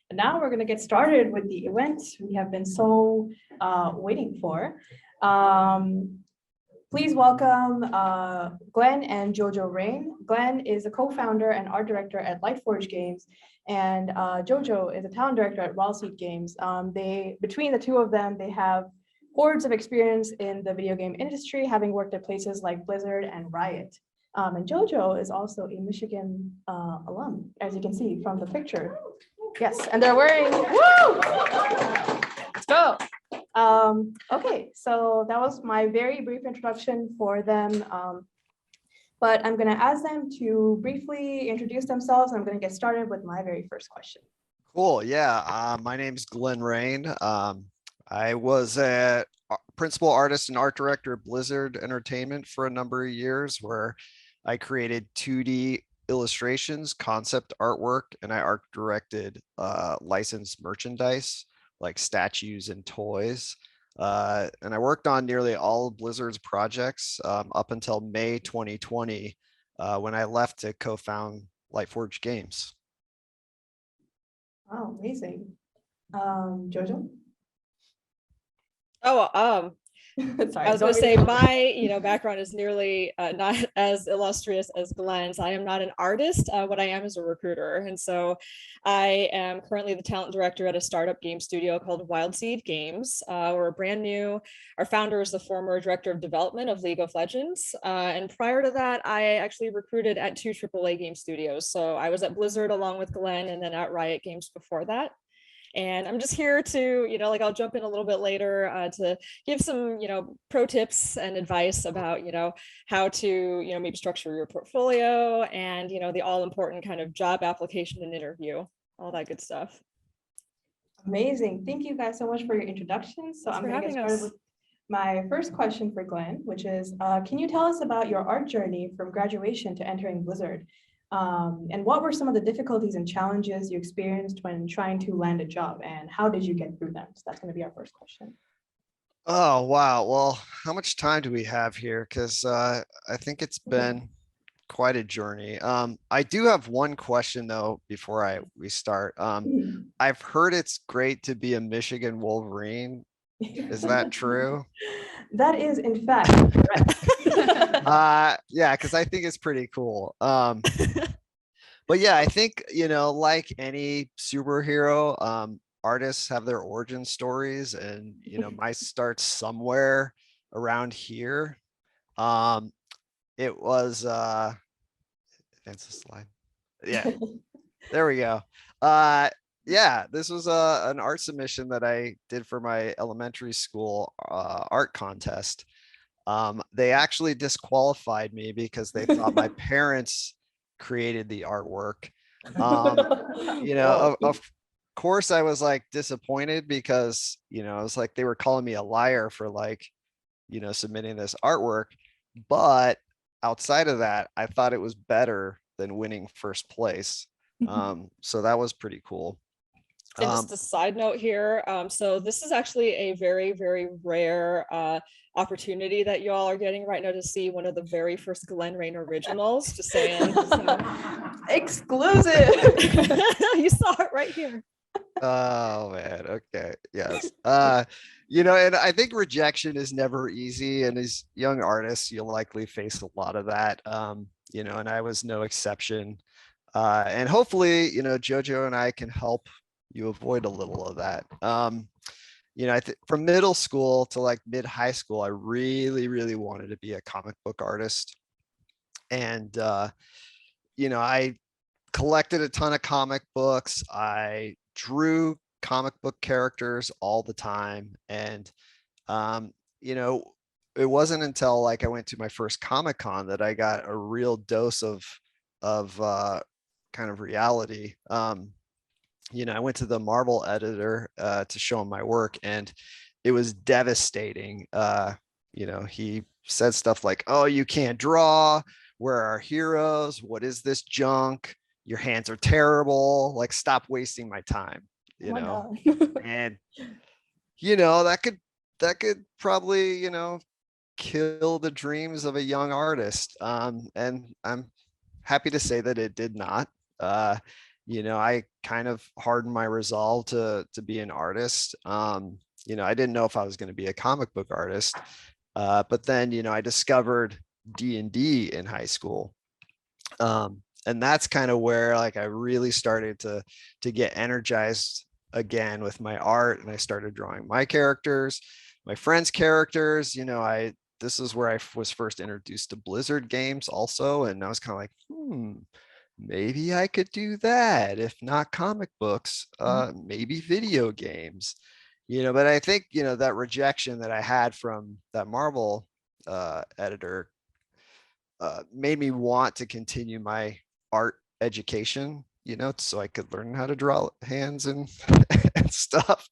And now we're going to get started with the event we have been so waiting for. Please welcome Glenn and Jojo Rane. Glenn is a co-founder and art director at Lightforge Games, and Jojo is a talent director at Wildseed Games. Between the two of them, they have hordes of experience in the video game industry, having worked at places like Blizzard and Riot. And Jojo is also a Michigan alum, as you can see from the picture. Yes, and they're wearing, woo! Let's go. Okay, so that was my very brief introduction for them. But I'm gonna ask them to briefly introduce themselves. I'm gonna get started with my very first question. Cool, yeah, my name is Glenn Rane. I was a principal artist and art director at Blizzard Entertainment for a number of years, where I created 2D illustrations, concept artwork, and I art directed licensed merchandise like statues and toys. And I worked on nearly all of Blizzard's projects up until May 2020, when I left to co-found Lightforge Games. Oh, amazing. Jojo? Sorry, I was going to say my, background is nearly not as illustrious as Glenn's. I am not an artist. What I am is a recruiter. And so I am currently the talent director at a startup game studio called Wildseed Games. We're brand new. Our founder is the former director of development of League of Legends. And prior to that, I actually recruited at 2 AAA game studios. So I was at Blizzard along with Glenn, and then at Riot Games before that. And I'm just here to, I'll jump in a little bit later to give some, pro tips and advice about, how to, maybe structure your portfolio and, the all important kind of job application and interview, all that good stuff. Amazing. Thank you guys so much for your introductions. So I'm going to get started with my first question for Glenn, which is, can you tell us about your art journey from graduation to entering Blizzard? And what were some of the difficulties and challenges you experienced when trying to land a job, and how did you get through them? So that's going to be our first question. Oh, wow. Well, how much time do we have here? Because I think it's been quite a journey. I do have one question, though, before we start. I've heard it's great to be a Michigan Wolverine. Is that true? That is, in fact, correct. Yeah, because I think it's pretty cool. But yeah, I think, like any superhero, artists have their origin stories, and my start somewhere around here. It was advance the slide. Yeah, there we go. Yeah, this was an art submission that I did for my elementary school art contest. They actually disqualified me because they thought my parents created the artwork. Of course I was like disappointed because, it was like they were calling me a liar for submitting this artwork. But outside of that, I thought it was better than winning first place. So that was pretty cool. And just a side note here, so this is actually a very, very rare opportunity that you all are getting right now to see one of the very first Glenn Rane originals. Just saying. Exclusive. You saw it right here. Oh man, okay, yes. And I think rejection is never easy, and as young artists, you'll likely face a lot of that. And I was no exception. And hopefully, Jojo and I can help you avoid a little of that. From middle school to like mid high school, I really, really wanted to be a comic book artist. And, I collected a ton of comic books. I drew comic book characters all the time. And, it wasn't until like I went to my first Comic-Con that I got a real dose of kind of reality. I went to the Marvel editor to show him my work, and it was devastating. He said stuff like, "Oh, you can't draw. Where are our heroes? What is this junk? Your hands are terrible. Like, stop wasting my time." And that could probably kill the dreams of a young artist. And I'm happy to say that it did not. I kind of hardened my resolve to be an artist. I didn't know if I was going to be a comic book artist, but then I discovered D&D in high school, and that's kind of where like I really started to get energized again with my art, and I started drawing my characters, my friends' characters. This is where I was first introduced to Blizzard games also, and I was kind of like, maybe I could do that. If not comic books, maybe video games. But I think that rejection that I had from that Marvel editor made me want to continue my art education, so I could learn how to draw hands and and stuff.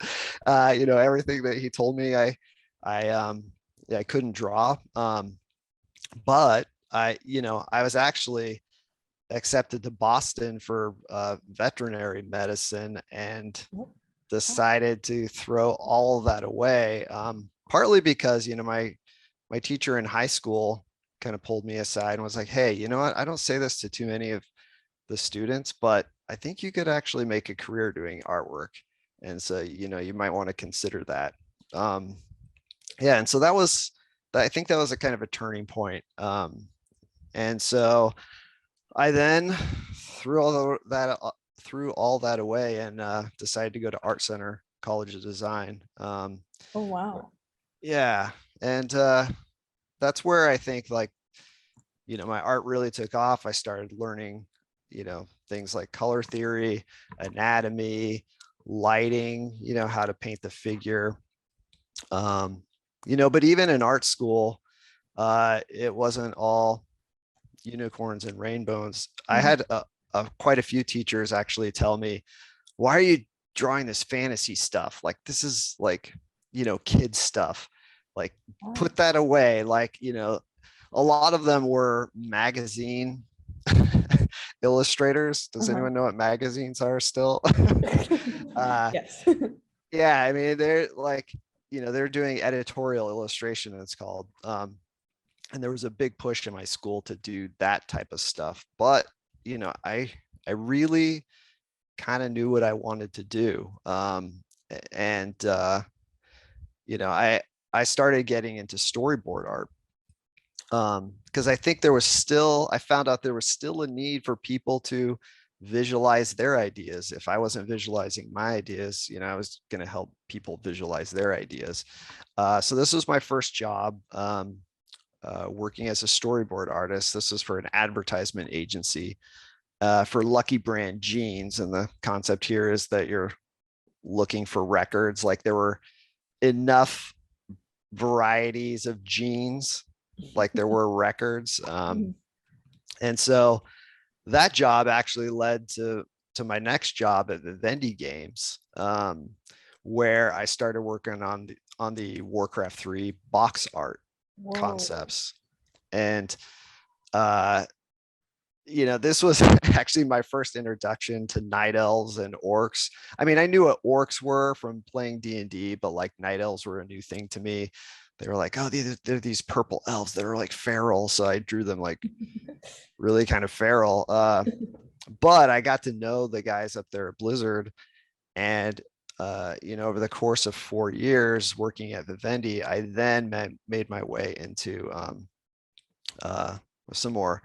Everything that he told me, I couldn't draw. But I was actually accepted to Boston for veterinary medicine, and decided to throw all of that away. Partly because, my teacher in high school kind of pulled me aside and was like, hey, you know what? I don't say this to too many of the students, but I think you could actually make a career doing artwork. And so, you might want to consider that. Yeah. And so I think that was a kind of a turning point. And so I then threw all that away and decided to go to Art Center College of Design. Oh, wow. Yeah. And that's where I think like, my art really took off. I started learning, things like color theory, anatomy, lighting, how to paint the figure. But even in art school, it wasn't all unicorns and rainbows. I had quite a few teachers actually tell me, why are you drawing this fantasy stuff? Like, this is like, kids stuff. Like, put that away. Like, a lot of them were magazine illustrators. Does anyone know what magazines are still? Yes. Yeah, I mean, they're like, they're doing editorial illustration, it's called. And there was a big push in my school to do that type of stuff. But, I really kind of knew what I wanted to do. And I started getting into storyboard art. Because I think I found out there was still a need for people to visualize their ideas. If I wasn't visualizing my ideas, I was going to help people visualize their ideas. So this was my first job, working as a storyboard artist. This was for an advertisement agency for Lucky Brand jeans. And the concept here is that you're looking for records. Like, there were enough varieties of jeans, like there were records. And so that job actually led to my next job at Vivendi Games, where I started working on the Warcraft 3 box art concepts. And this was actually my first introduction to night elves and orcs. I mean, I knew what orcs were from playing D&D, but like night elves were a new thing to me. They were like, oh, they're these purple elves that are like feral. So I drew them like really kind of feral. But I got to know the guys up there at Blizzard. And, over the course of 4 years working at Vivendi, I then made my way into some more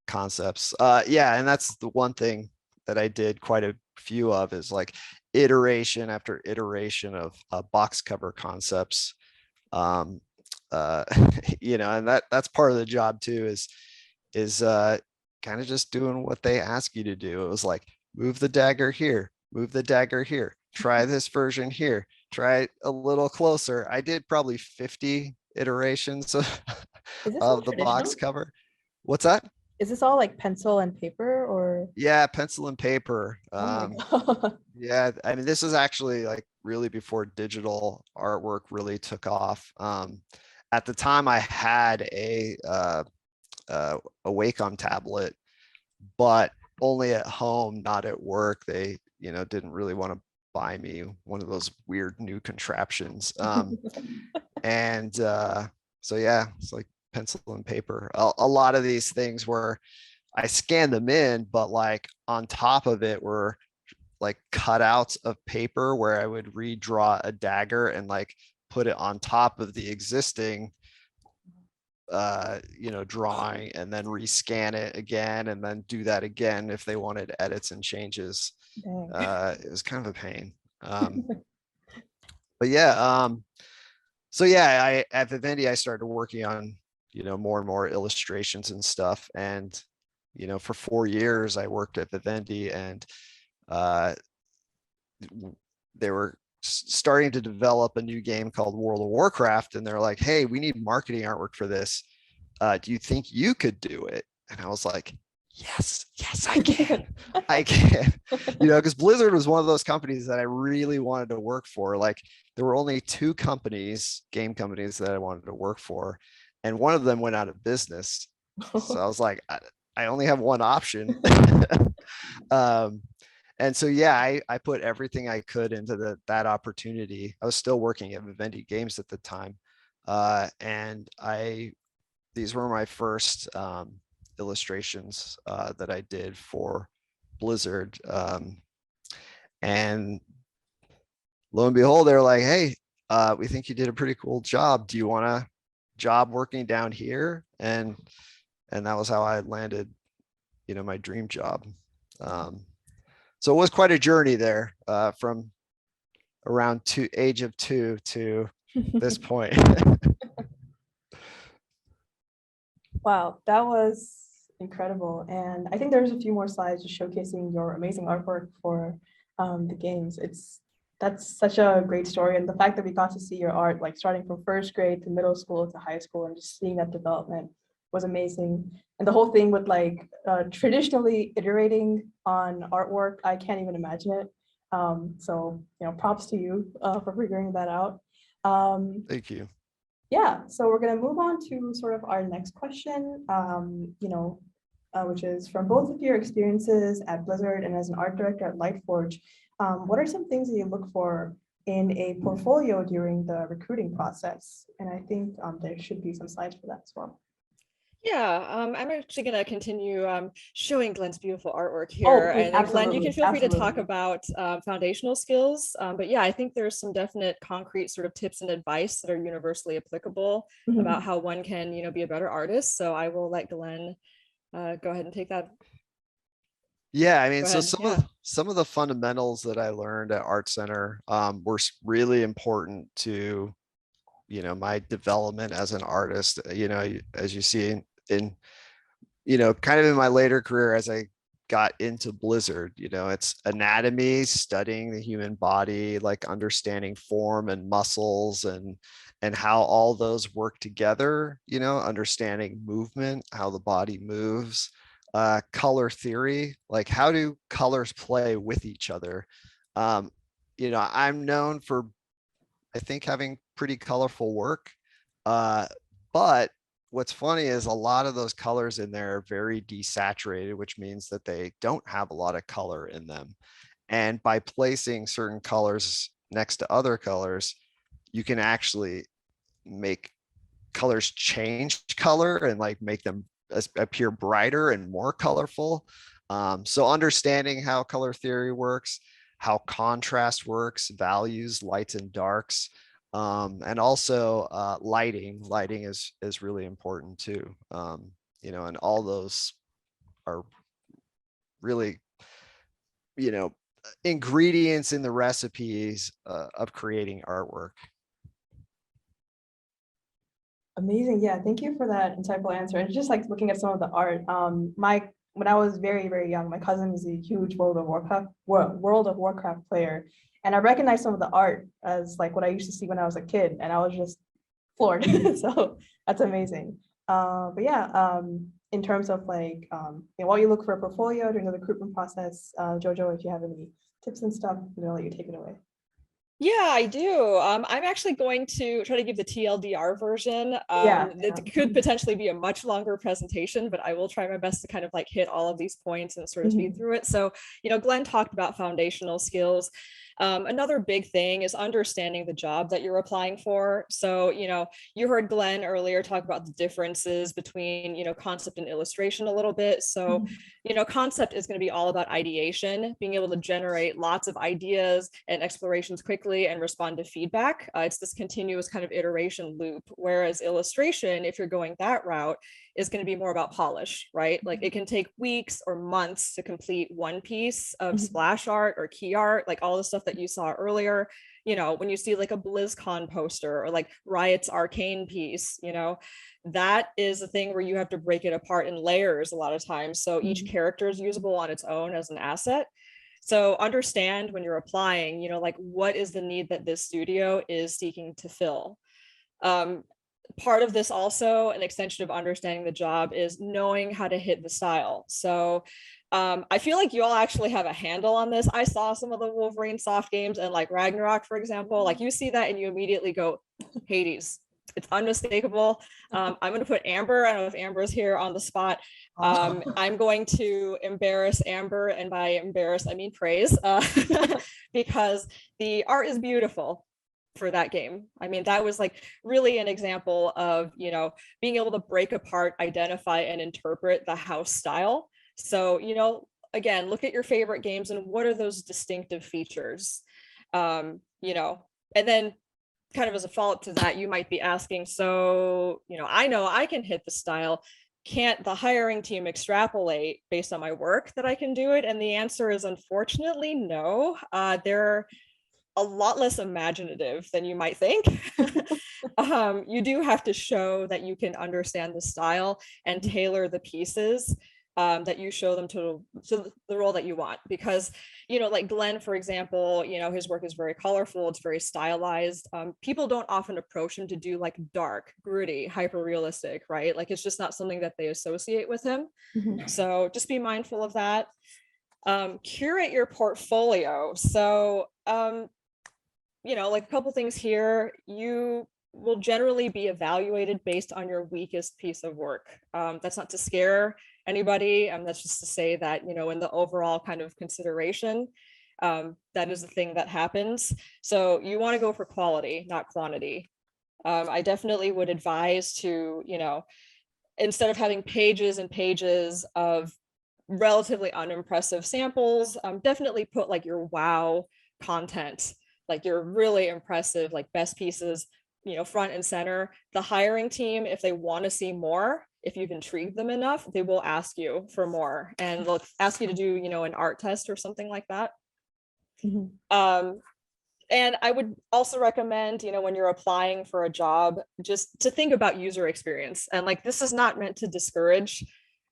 concepts. Yeah. And that's the one thing that I did quite a few of, is like iteration after iteration of box cover concepts. And that's part of the job too, is kind of just doing what they ask you to do. It was like, move the dagger here, try this version here, try it a little closer. I did probably 50 iterations of the box cover. What's that? Is this all like pencil and paper, or? Yeah, pencil and paper. Oh my God. Yeah, I mean, this is actually like really before digital artwork really took off. At the time, I had a Wacom tablet, but only at home, not at work. They, didn't really want to buy me one of those weird new contraptions. So yeah, it's like pencil and paper. A lot of these things were I scanned them in, but like on top of it were like cutouts of paper where I would redraw a dagger and like put it on top of the existing drawing, and then rescan it again and then do that again if they wanted edits and changes. It was kind of a pain. But yeah, so yeah, at Vivendi I started working on more and more illustrations and stuff, and for 4 years I worked at Vivendi, and they were starting to develop a new game called World of Warcraft, and they're like, hey, we need marketing artwork for this. Do you think you could do it? And I was like, yes, I can. I can. Because Blizzard was one of those companies that I really wanted to work for. Like, there were only 2 game companies that I wanted to work for, and one of them went out of business. So I was like, I only have one option. And so, yeah, I put everything I could into that opportunity. I was still working at Vivendi Games at the time. And these were my first illustrations that I did for Blizzard. And lo and behold, they're like, hey, we think you did a pretty cool job. Do you want a job working down here? And that was how I landed, my dream job. So it was quite a journey there, from around age of 2 to this point. Wow, that was incredible. And I think there's a few more slides just showcasing your amazing artwork for the games. That's such a great story. And the fact that we got to see your art, like starting from first grade to middle school to high school, and just seeing that development was amazing. And the whole thing with like traditionally iterating on artwork, I can't even imagine it. So, props to you for figuring that out. Thank you. Yeah, so we're going to move on to sort of our next question, which is from both of your experiences at Blizzard and as an art director at Lightforge. What are some things that you look for in a portfolio during the recruiting process? And I think there should be some slides for that as well. Yeah, I'm actually going to continue showing Glenn's beautiful artwork here. And Glenn, you can feel free to talk about foundational skills. But yeah, I think there's some definite concrete sort of tips and advice that are universally applicable about how one can, be a better artist. So I will let Glenn go ahead and take that. Yeah, I mean, so some of the fundamentals that I learned at Art Center were really important to my development as an artist. As you see in kind of in my later career, as I got into Blizzard, it's anatomy, studying the human body, like understanding form and muscles and how all those work together, understanding movement, how the body moves, color theory, like how do colors play with each other. I'm known for, I think, having pretty colorful work. But what's funny is a lot of those colors in there are very desaturated, which means that they don't have a lot of color in them. And by placing certain colors next to other colors, you can actually make colors change color and like make them appear brighter and more colorful. So understanding how color theory works, how contrast works, values, lights and darks, and also lighting is really important too. And all those are really, ingredients in the recipes of creating artwork. Amazing. Yeah, thank you for that insightful answer. And just like looking at some of the art, when I was very, very young, my cousin is a huge World of Warcraft player. And I recognized some of the art as like what I used to see when I was a kid, and I was just floored. So that's amazing. But yeah, in terms of like while you look for a portfolio during the recruitment process, Jojo, if you have any tips and stuff, let you take it away. Yeah, I do. I'm actually going to try to give the TLDR version. It could potentially be a much longer presentation, but I will try my best to kind of like hit all of these points and sort of speed through it. So, Glenn talked about foundational skills. Another big thing is understanding the job that you're applying for. So, you heard Glenn earlier talk about the differences between, concept and illustration a little bit. So, concept is going to be all about ideation, being able to generate lots of ideas and explorations quickly and respond to feedback. It's this continuous kind of iteration loop. Whereas illustration, if you're going that route, is going to be more about polish, right? Like it can take weeks or months to complete one piece of splash art or key art, like all the stuff that you saw earlier. When you see like a BlizzCon poster or like Riot's Arcane piece, that is a thing where you have to break it apart in layers a lot of times. So each character is usable on its own as an asset. So understand when you're applying, like what is the need that this studio is seeking to fill. Part of this also, an extension of understanding the job, is knowing how to hit the style. So I feel like you all actually have a handle on this. I saw some of the WolverineSoft games and like Ragnarok, for example, like you see that and you immediately go, Hades. It's unmistakable. I'm going to put Amber. I don't know if Amber is here on the spot. I'm going to embarrass Amber, and by embarrass, I mean praise, because the art is beautiful for that game. I mean, that was like really an example of, being able to break apart, identify, and interpret the house style. So, again, look at your favorite games and what are those distinctive features, and then kind of as a follow-up to that, you might be asking, so, I know I can hit the style. Can't the hiring team extrapolate based on my work that I can do it? And the answer is unfortunately no. They're a lot less imaginative than you might think. You do have to show that you can understand the style and tailor the pieces that you show them to the role that you want. Because, like Glenn, for example, his work is very colorful, it's very stylized. People don't often approach him to do like dark, gritty, hyper realistic, right? Like it's just not something that they associate with him. So just be mindful of that. Curate your portfolio. So, like a couple things here, you will generally be evaluated based on your weakest piece of work. That's not to scare anybody. That's just to say that, in the overall kind of consideration, that is the thing that happens. So you want to go for quality, not quantity. I definitely would advise to, instead of having pages and pages of relatively unimpressive samples, definitely put like your wow content, like your really impressive, like best pieces, front and center. The hiring team, if they want to see more, if you've intrigued them enough, they will ask you for more, and they'll ask you to do, an art test or something like that. And I would also recommend, when you're applying for a job, just to think about user experience. And like, this is not meant to discourage.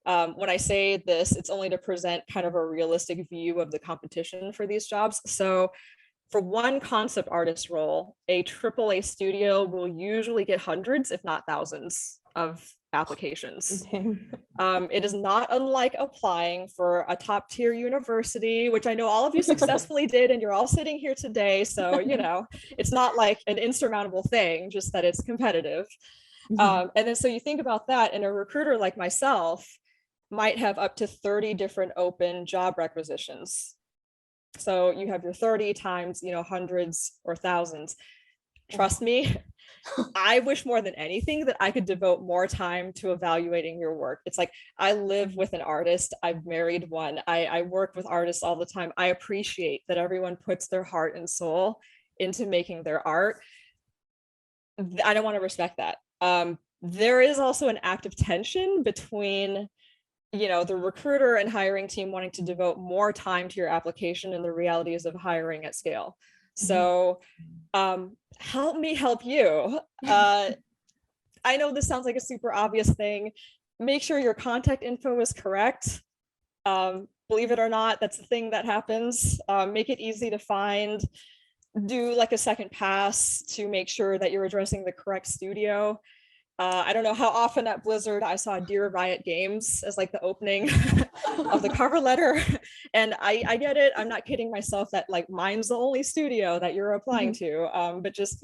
When I say this, it's only to present kind of a realistic view of the competition for these jobs. So for one concept artist role, a AAA studio will usually get hundreds, if not thousands, of applications. It is not unlike applying for a top tier university, which I know all of you successfully did, and you're all sitting here today. So, it's not like an insurmountable thing, just that it's competitive. And then so you think about that, and a recruiter like myself might have up to 30 different open job requisitions. So you have your 30 times, hundreds or thousands. Trust me, I wish more than anything that I could devote more time to evaluating your work. It's like, I live with an artist. I've married one. I work with artists all the time. I appreciate that everyone puts their heart and soul into making their art. I don't want to respect that. There is also an active tension between the recruiter and hiring team wanting to devote more time to your application and the realities of hiring at scale. So help me help you. I know this sounds like a super obvious thing. Make sure your contact info is correct. Believe it or not, that's the thing that happens. Make it easy to find. Do like a second pass to make sure that you're addressing the correct studio. I don't know how often at Blizzard I saw Dear Riot Games as like the opening of the cover letter. And I get it. I'm not kidding myself that like mine's the only studio that you're applying to. But just,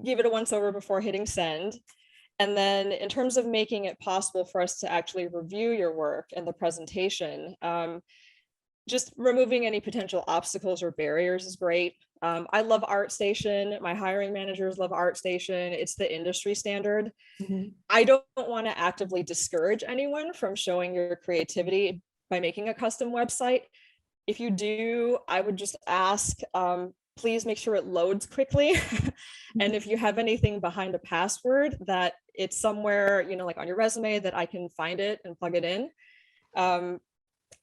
give it a once over before hitting send. And then in terms of making it possible for us to actually review your work and the presentation, just removing any potential obstacles or barriers is great. I love ArtStation. My hiring managers love ArtStation. It's the industry standard. I don't want to actively discourage anyone from showing your creativity by making a custom website. If you do, I would just ask, please make sure it loads quickly. And if you have anything behind a password, that it's somewhere, like on your resume, that I can find it and plug it in.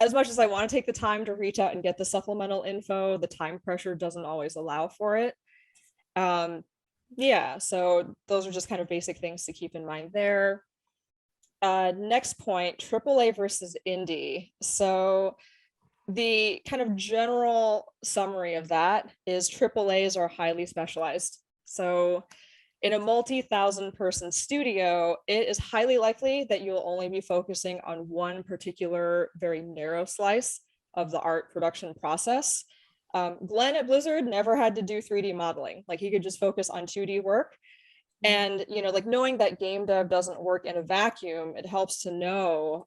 As much as I want to take the time to reach out and get the supplemental info, the time pressure doesn't always allow for it. Yeah, so those are just kind of basic things to keep in mind there. Next point, AAA versus indie. So the kind of general summary of that is AAAs are highly specialized. So in a multi-thousand person studio, it is highly likely that you'll only be focusing on one particular very narrow slice of the art production process. Glenn at Blizzard never had to do 3D modeling. Like he could just focus on 2D work. And, like knowing that game dev doesn't work in a vacuum, it helps to know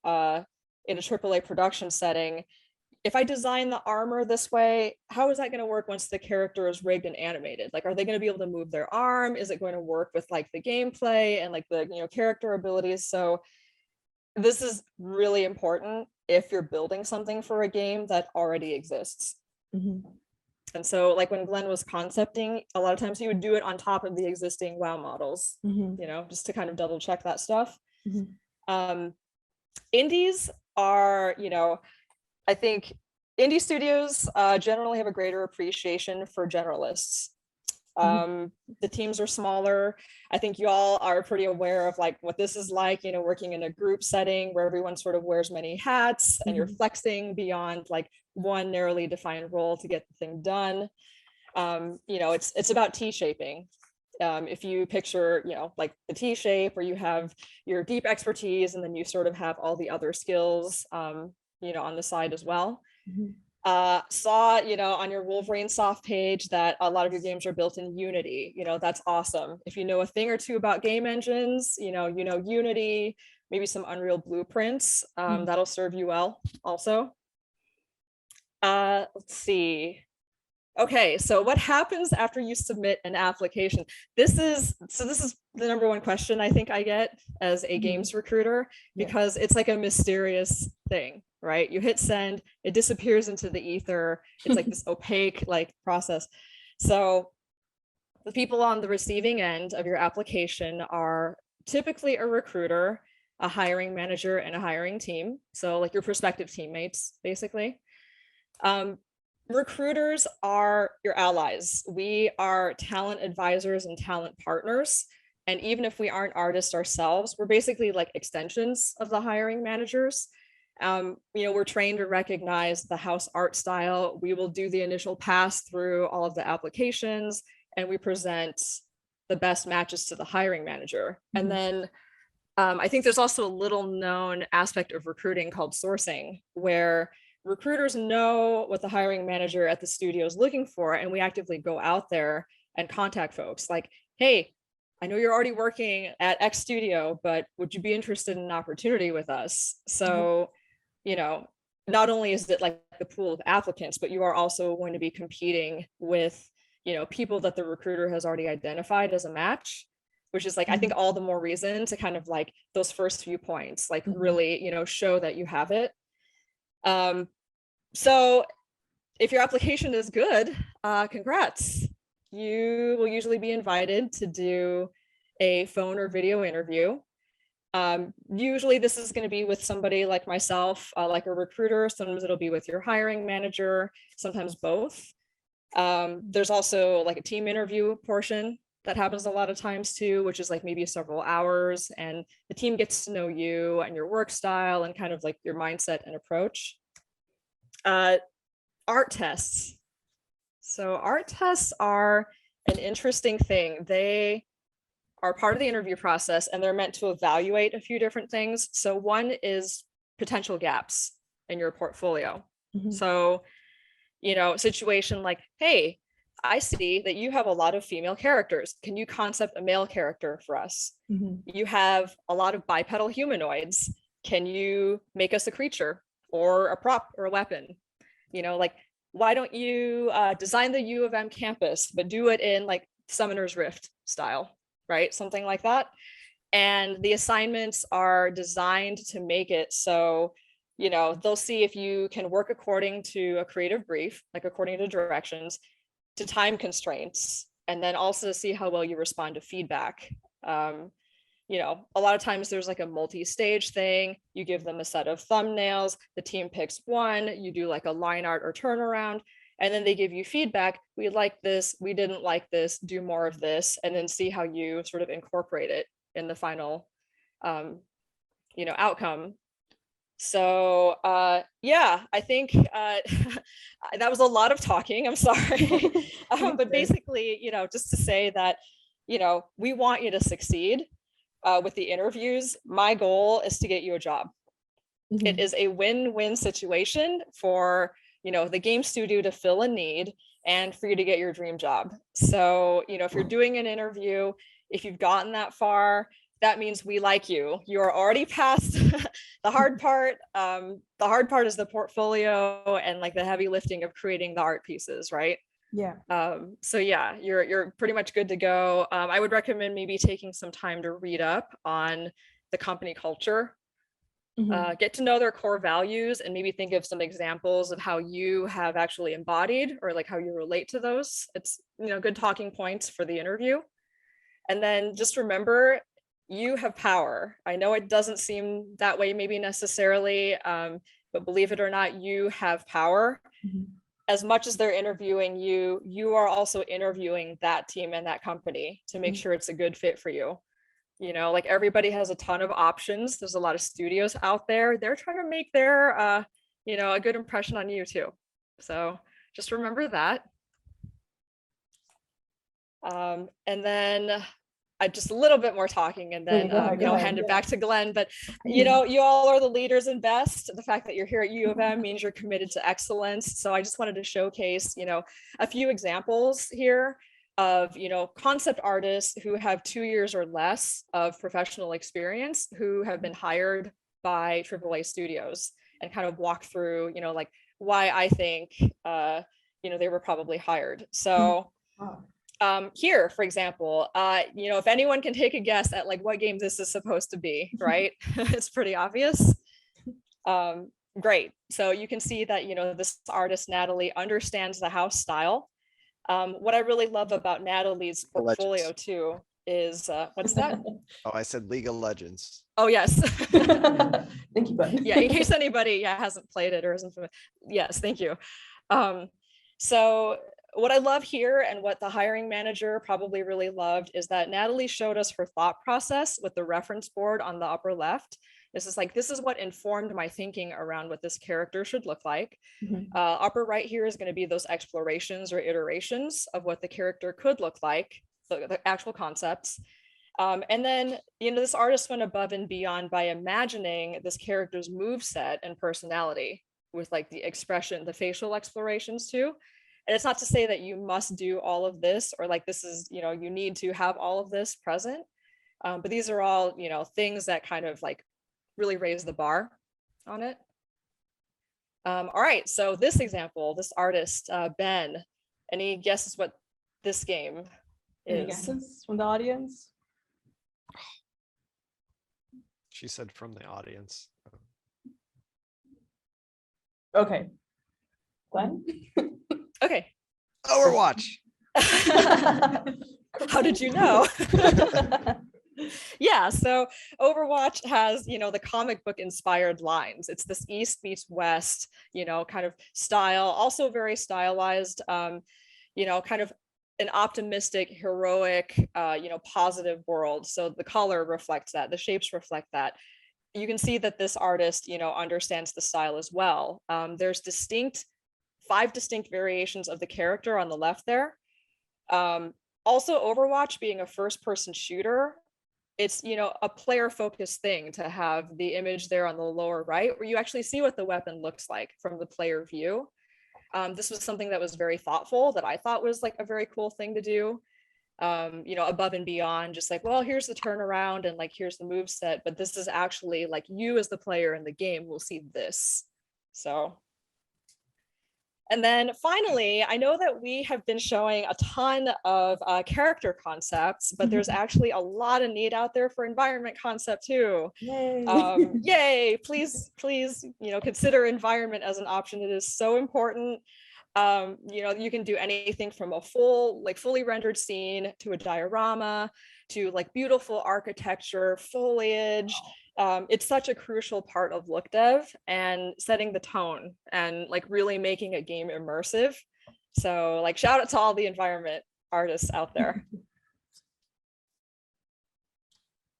in a AAA production setting, if I design the armor this way, how is that going to work once the character is rigged and animated? Like, are they going to be able to move their arm? Is it going to work with like the gameplay and like the, character abilities? So this is really important if you're building something for a game that already exists. And so like when Glenn was concepting, a lot of times he would do it on top of the existing WoW models, just to kind of double check that stuff. Indies are, I think indie studios generally have a greater appreciation for generalists. The teams are smaller. I think you all are pretty aware of like what this is like, working in a group setting where everyone sort of wears many hats and you're flexing beyond like one narrowly defined role to get the thing done. It's about T-shaping. If you picture, like the T shape where you have your deep expertise and then you sort of have all the other skills, on the side as well. Saw, on your WolverineSoft page that a lot of your games are built in Unity. That's awesome. If you know a thing or two about game engines, Unity, maybe some Unreal blueprints, that'll serve you well also. Let's see. Okay, so what happens after you submit an application? This is the number one question I think I get as a games recruiter, because it's like a mysterious thing, right? You hit send, it disappears into the ether. It's like this opaque like process. So the people on the receiving end of your application are typically a recruiter, a hiring manager, and a hiring team. So like your prospective teammates, basically. Recruiters are your allies. We are talent advisors and talent partners. And even if we aren't artists ourselves, we're basically like extensions of the hiring managers. We're trained to recognize the house art style. We will do the initial pass through all of the applications and we present the best matches to the hiring manager. And then I think there's also a little known aspect of recruiting called sourcing, where recruiters know what the hiring manager at the studio is looking for, and we actively go out there and contact folks like, hey, I know you're already working at X studio, but would you be interested in an opportunity with us? So, not only is it like the pool of applicants, but you are also going to be competing with, people that the recruiter has already identified as a match, which is like, I think all the more reason to kind of like those first few points, like really, show that you have it. So if your application is good, congrats. You will usually be invited to do a phone or video interview. Usually this is going to be with somebody like myself, like a recruiter. Sometimes it'll be with your hiring manager, sometimes both. There's also like a team interview portion that happens a lot of times too, which is like maybe several hours, and the team gets to know you and your work style and kind of like your mindset and approach. Art tests. So art tests are an interesting thing. They are part of the interview process, and they're meant to evaluate a few different things. So one is potential gaps in your portfolio. So, you know, situation like, hey, I see that you have a lot of female characters. Can you concept a male character for us? You have a lot of bipedal humanoids. Can you make us a creature or a prop or a weapon? You know, like, why don't you design the U of M campus, but do it in like Summoner's Rift style, right? Something like that. And the assignments are designed to make it so, you know, they'll see if you can work according to a creative brief, like according to directions, to time constraints, and then also to see how well you respond to feedback. You know, a lot of times there's like a multi-stage thing. You give them a set of thumbnails, the team picks one, you do like a line art or turnaround, and then they give you feedback. We like this, we didn't like this, do more of this, and then see how you sort of incorporate it in the final, you know, outcome. So yeah, I think that was a lot of talking. I'm sorry. But basically, you know, just to say that, you know, we want you to succeed with the interviews. My goal is to get you a job. It is a win-win situation for, you know, the game studio to fill a need and for you to get your dream job. So, you know, if you're doing an interview, if you've gotten that far, that means we like you. You are already past the hard part. The hard part is the portfolio and like the heavy lifting of creating the art pieces, right? Yeah. So yeah, you're pretty much good to go. I would recommend maybe taking some time to read up on the company culture, get to know their core values, and maybe think of some examples of how you have actually embodied or like how you relate to those. It's, you know, good talking points for the interview. And then just remember, you have power. I know it doesn't seem that way maybe necessarily, but believe it or not, you have power. As much as they're interviewing you, you are also interviewing that team and that company to make sure it's a good fit for you. You know, like everybody has a ton of options. There's a lot of studios out there. They're trying to make their, you know, a good impression on you too. So just remember that. And then I just a little bit more talking, and then you know, hand it back to Glenn. But you know, you all are the leaders and best. The fact that you're here at U of M means you're committed to excellence. So I just wanted to showcase, you know, a few examples here of, you know, concept artists who have 2 years or less of professional experience, who have been hired by AAA studios, and kind of walk through, you know, like why I think, you know, they were probably hired. So. Here, for example, you know, if anyone can take a guess at like what game this is supposed to be, right? It's pretty obvious. Great. So you can see that, you know, this artist, Natalie, understands the house style. What I really love about Natalie's portfolio too is, what's that? Oh, I said League of Legends. Oh, yes. Thank you, bud. Yeah, in case anybody hasn't played it or isn't familiar. Yes, thank you. So what I love here, and what the hiring manager probably really loved, is that Natalie showed us her thought process with the reference board on the upper left. This is like, this is what informed my thinking around what this character should look like. Upper right here is going to be those explorations or iterations of what the character could look like, so the actual concepts. And then, you know, this artist went above and beyond by imagining this character's move set and personality with like the expression, the facial explorations too. And it's not to say that you must do all of this, or like this is, you know, you need to have all of this present. But these are all, you know, things that kind of like really raise the bar on it. All right, so this example, this artist, Ben, any guesses what this game is? Any guesses from the audience? She said from the audience. Okay. Glenn? Okay. Overwatch. How did you know? Yeah, so Overwatch has, you know, the comic book inspired lines. It's this East meets West, you know, kind of style, also very stylized, you know, kind of an optimistic, heroic, you know, positive world. So the color reflects that, the shapes reflect that. You can see that this artist, you know, understands the style as well. There's 5 distinct variations of the character on the left there. Also, Overwatch being a first-person shooter, it's, you know, a player-focused thing to have the image there on the lower right, where you actually see what the weapon looks like from the player view. This was something that was very thoughtful, that I thought was like a very cool thing to do. You know, above and beyond just like, well, here's the turnaround and like, here's the move set, but this is actually like you as the player in the game will see this. So, and then finally, I know that we have been showing a ton of character concepts, but there's actually a lot of need out there for environment concept too. Yay. Yay, please, you know, consider environment as an option. It is so important. You know, you can do anything from a fully rendered scene to a diorama to like beautiful architecture, foliage. It's such a crucial part of look dev and setting the tone and like really making a game immersive. So like shout out to all the environment artists out there.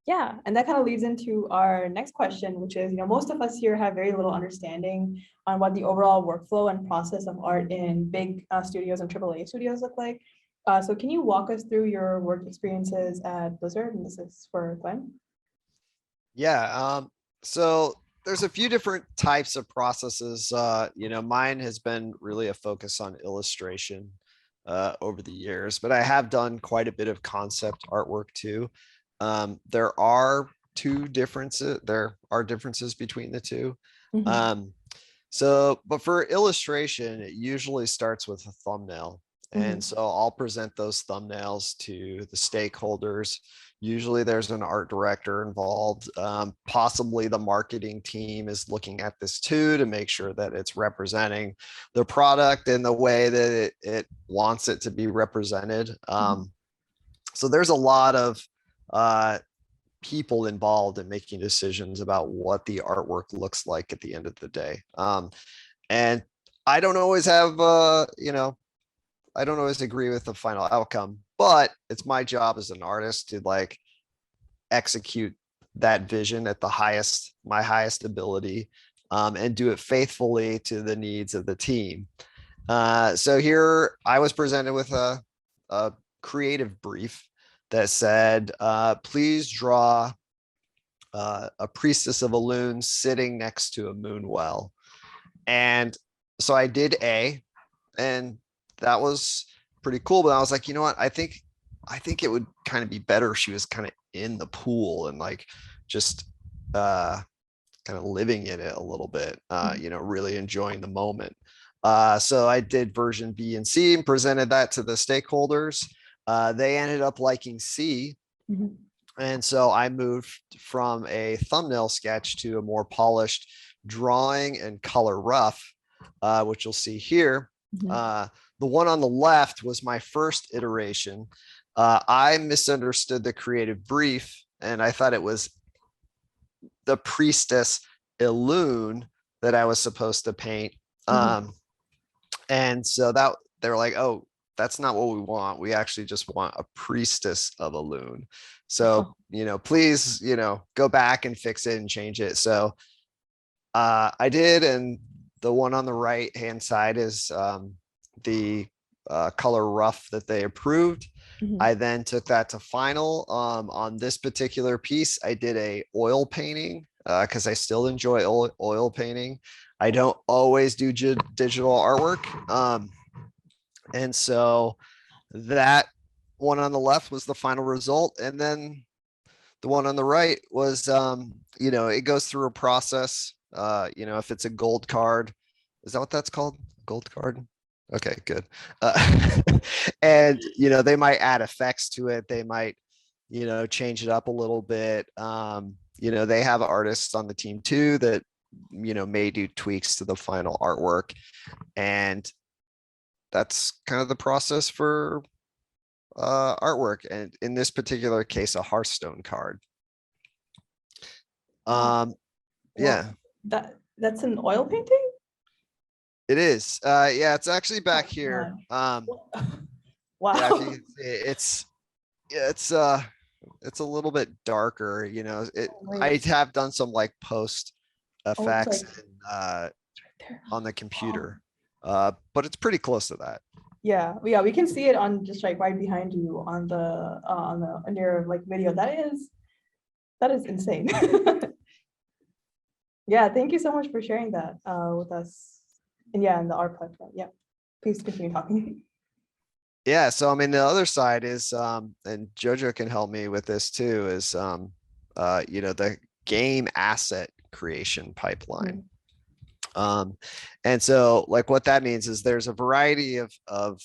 Yeah, and that kind of leads into our next question, which is, you know, most of us here have very little understanding on what the overall workflow and process of art in big studios and AAA studios look like. So can you walk us through your work experiences at Blizzard? And this is for Glenn. Yeah, so there's a few different types of processes. You know, mine has been really a focus on illustration over the years, but I have done quite a bit of concept artwork too. There are differences between the two. But for illustration, it usually starts with a thumbnail. And so I'll present those thumbnails to the stakeholders. Usually there's an art director involved. Possibly the marketing team is looking at this too to make sure that it's representing the product in the way that it wants it to be represented. So there's a lot of people involved in making decisions about what the artwork looks like at the end of the day. And I don't always have, you know, I don't always agree with the final outcome, but it's my job as an artist to like execute that vision at my highest ability, and do it faithfully to the needs of the team. So here I was presented with a creative brief that said, please draw a priestess of Elune sitting next to a moon well. And so I did A, and that was pretty cool. But I was like, you know what? I think it would kind of be better if she was kind of in the pool and like just kind of living in it a little bit, you know, really enjoying the moment. So I did version B and C and presented that to the stakeholders. They ended up liking C. And so I moved from a thumbnail sketch to a more polished drawing and color rough, which you'll see here. The one on the left was my first iteration. I misunderstood the creative brief and I thought it was the priestess Elune that I was supposed to paint. And so that they were like, oh, that's not what we want. We actually just want a priestess of Elune. So, you know, please, you know, go back and fix it and change it. So I did. And the one on the right hand side is the color rough that they approved. I then took that to final. On this particular piece, I did a oil painting because I still enjoy oil painting. I don't always do digital artwork. And so that one on the left was the final result. And then the one on the right was, you know, it goes through a process. You know, if it's a gold card, is that what that's called? Gold card? Okay, good. And, you know, they might add effects to it. They might, you know, change it up a little bit. You know, they have artists on the team too that, you know, may do tweaks to the final artwork. And that's kind of the process for artwork. And in this particular case, a Hearthstone card. Yeah. That's an oil painting? It is. Yeah, it's actually back here. Wow. Yeah, if you can see, it's a little bit darker, you know. I have done some like post effects on the computer, but it's pretty close to that. Yeah, we can see it on just like right behind you on your like video. That is insane. Yeah, thank you so much for sharing that with us. And yeah, in the art platform. Yeah, please continue talking. Yeah, so I mean the other side is and Jojo can help me with this too, is the game asset creation pipeline. And so like what that means is there's a variety of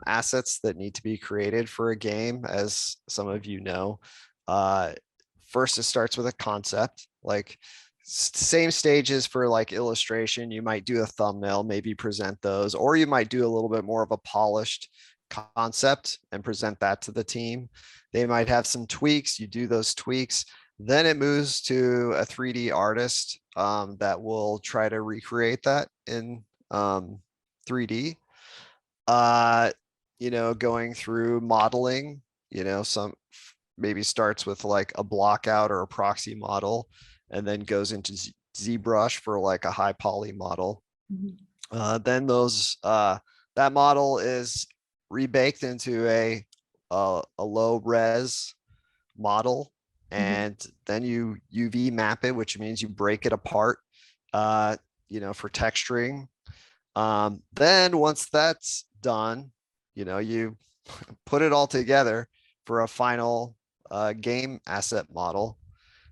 assets that need to be created for a game, as some of you know. First, it starts with a concept, like same stages for like illustration. You might do a thumbnail, maybe present those, or you might do a little bit more of a polished concept and present that to the team. They might have some tweaks, you do those tweaks. Then it moves to a 3D artist that will try to recreate that in 3D. Going through modeling, some maybe starts with like a block out or a proxy model, and then goes into ZBrush for like a high poly model. Then that model is rebaked into a low res model, and then you UV map it, which means you break it apart, for texturing. Then once that's done, you put it all together for a final game asset model.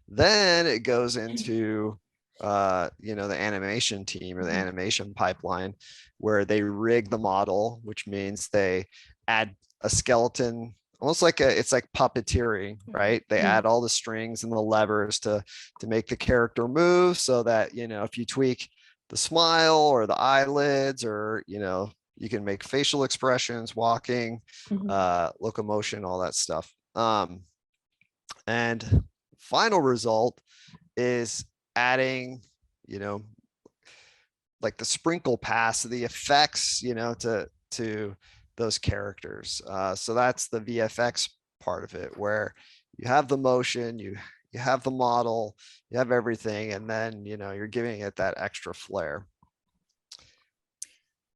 Then it goes into the animation team or the animation pipeline, where they rig the model, which means they add a skeleton, almost like it's like puppeteering, right? They add all the strings and the levers to make the character move, so that if you tweak the smile or the eyelids, or you can make facial expressions, walking, locomotion, all that stuff. And final result is adding, like the sprinkle pass, the effects, to those characters. So that's the VFX part of it, where you have the motion, you have the model, you have everything, and then you're giving it that extra flair.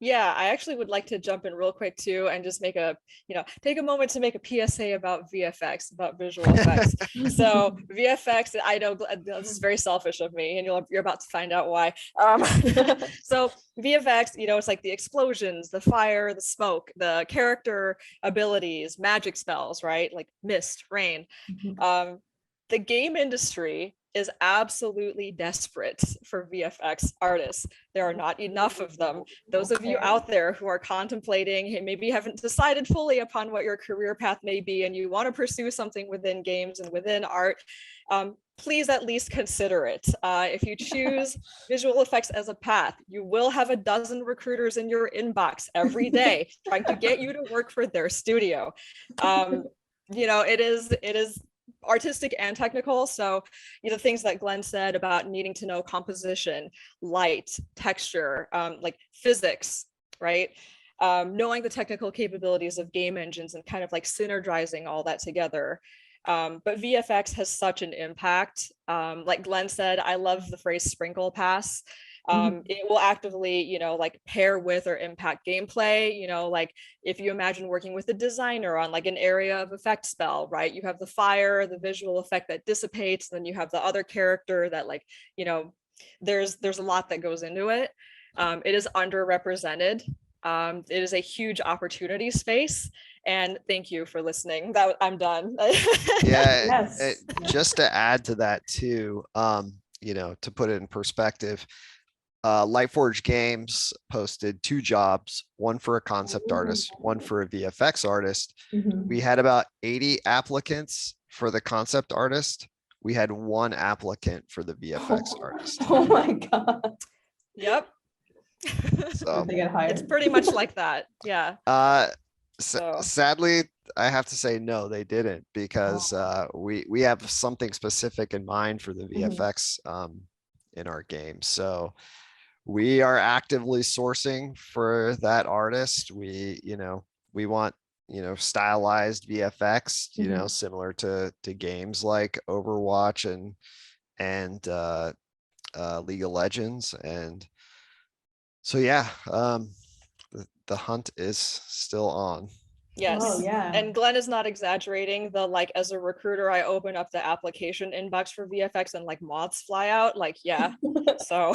Yeah, I actually would like to jump in real quick too, and just take a moment to make a PSA about VFX, about visual effects. So VFX, I know this is very selfish of me, and you're about to find out why. So VFX, it's like the explosions, the fire, the smoke, the character abilities, magic spells, right? Like mist, rain. The game industry is absolutely desperate for VFX artists. There are not enough of them. Those of you out there who are contemplating, maybe haven't decided fully upon what your career path may be, and you want to pursue something within games and within art, please at least consider it. If you choose visual effects as a path, you will have a dozen recruiters in your inbox every day trying to get you to work for their studio. It is artistic and technical. So, the things that Glenn said about needing to know composition, light, texture, like physics, right? Knowing the technical capabilities of game engines and kind of like synergizing all that together. But VFX has such an impact. Like Glenn said, I love the phrase sprinkle pass. It will actively, like pair with or impact gameplay. Like if you imagine working with a designer on like an area of effect spell, right? You have the fire, the visual effect that dissipates, then you have the other character that like, there's a lot that goes into it. It is underrepresented. It is a huge opportunity space. And thank you for listening. I'm done. Yeah, just to add to that too, to put it in perspective, Lightforge Games posted 2 jobs, one for a concept artist, one for a VFX artist. We had about 80 applicants for the concept artist. We had 1 applicant for the VFX artist. Oh my God. Yep. So it's pretty much like that. Yeah. Sadly, I have to say no, they didn't, because we have something specific in mind for the VFX in our game. So we are actively sourcing for that artist. We want stylized VFX, similar to games like Overwatch and League of Legends. And so yeah, the hunt is still on. Yes. Oh, yeah. And Glenn is not exaggerating. The like, as a recruiter, I open up the application inbox for VFX and like moths fly out. Like, yeah. So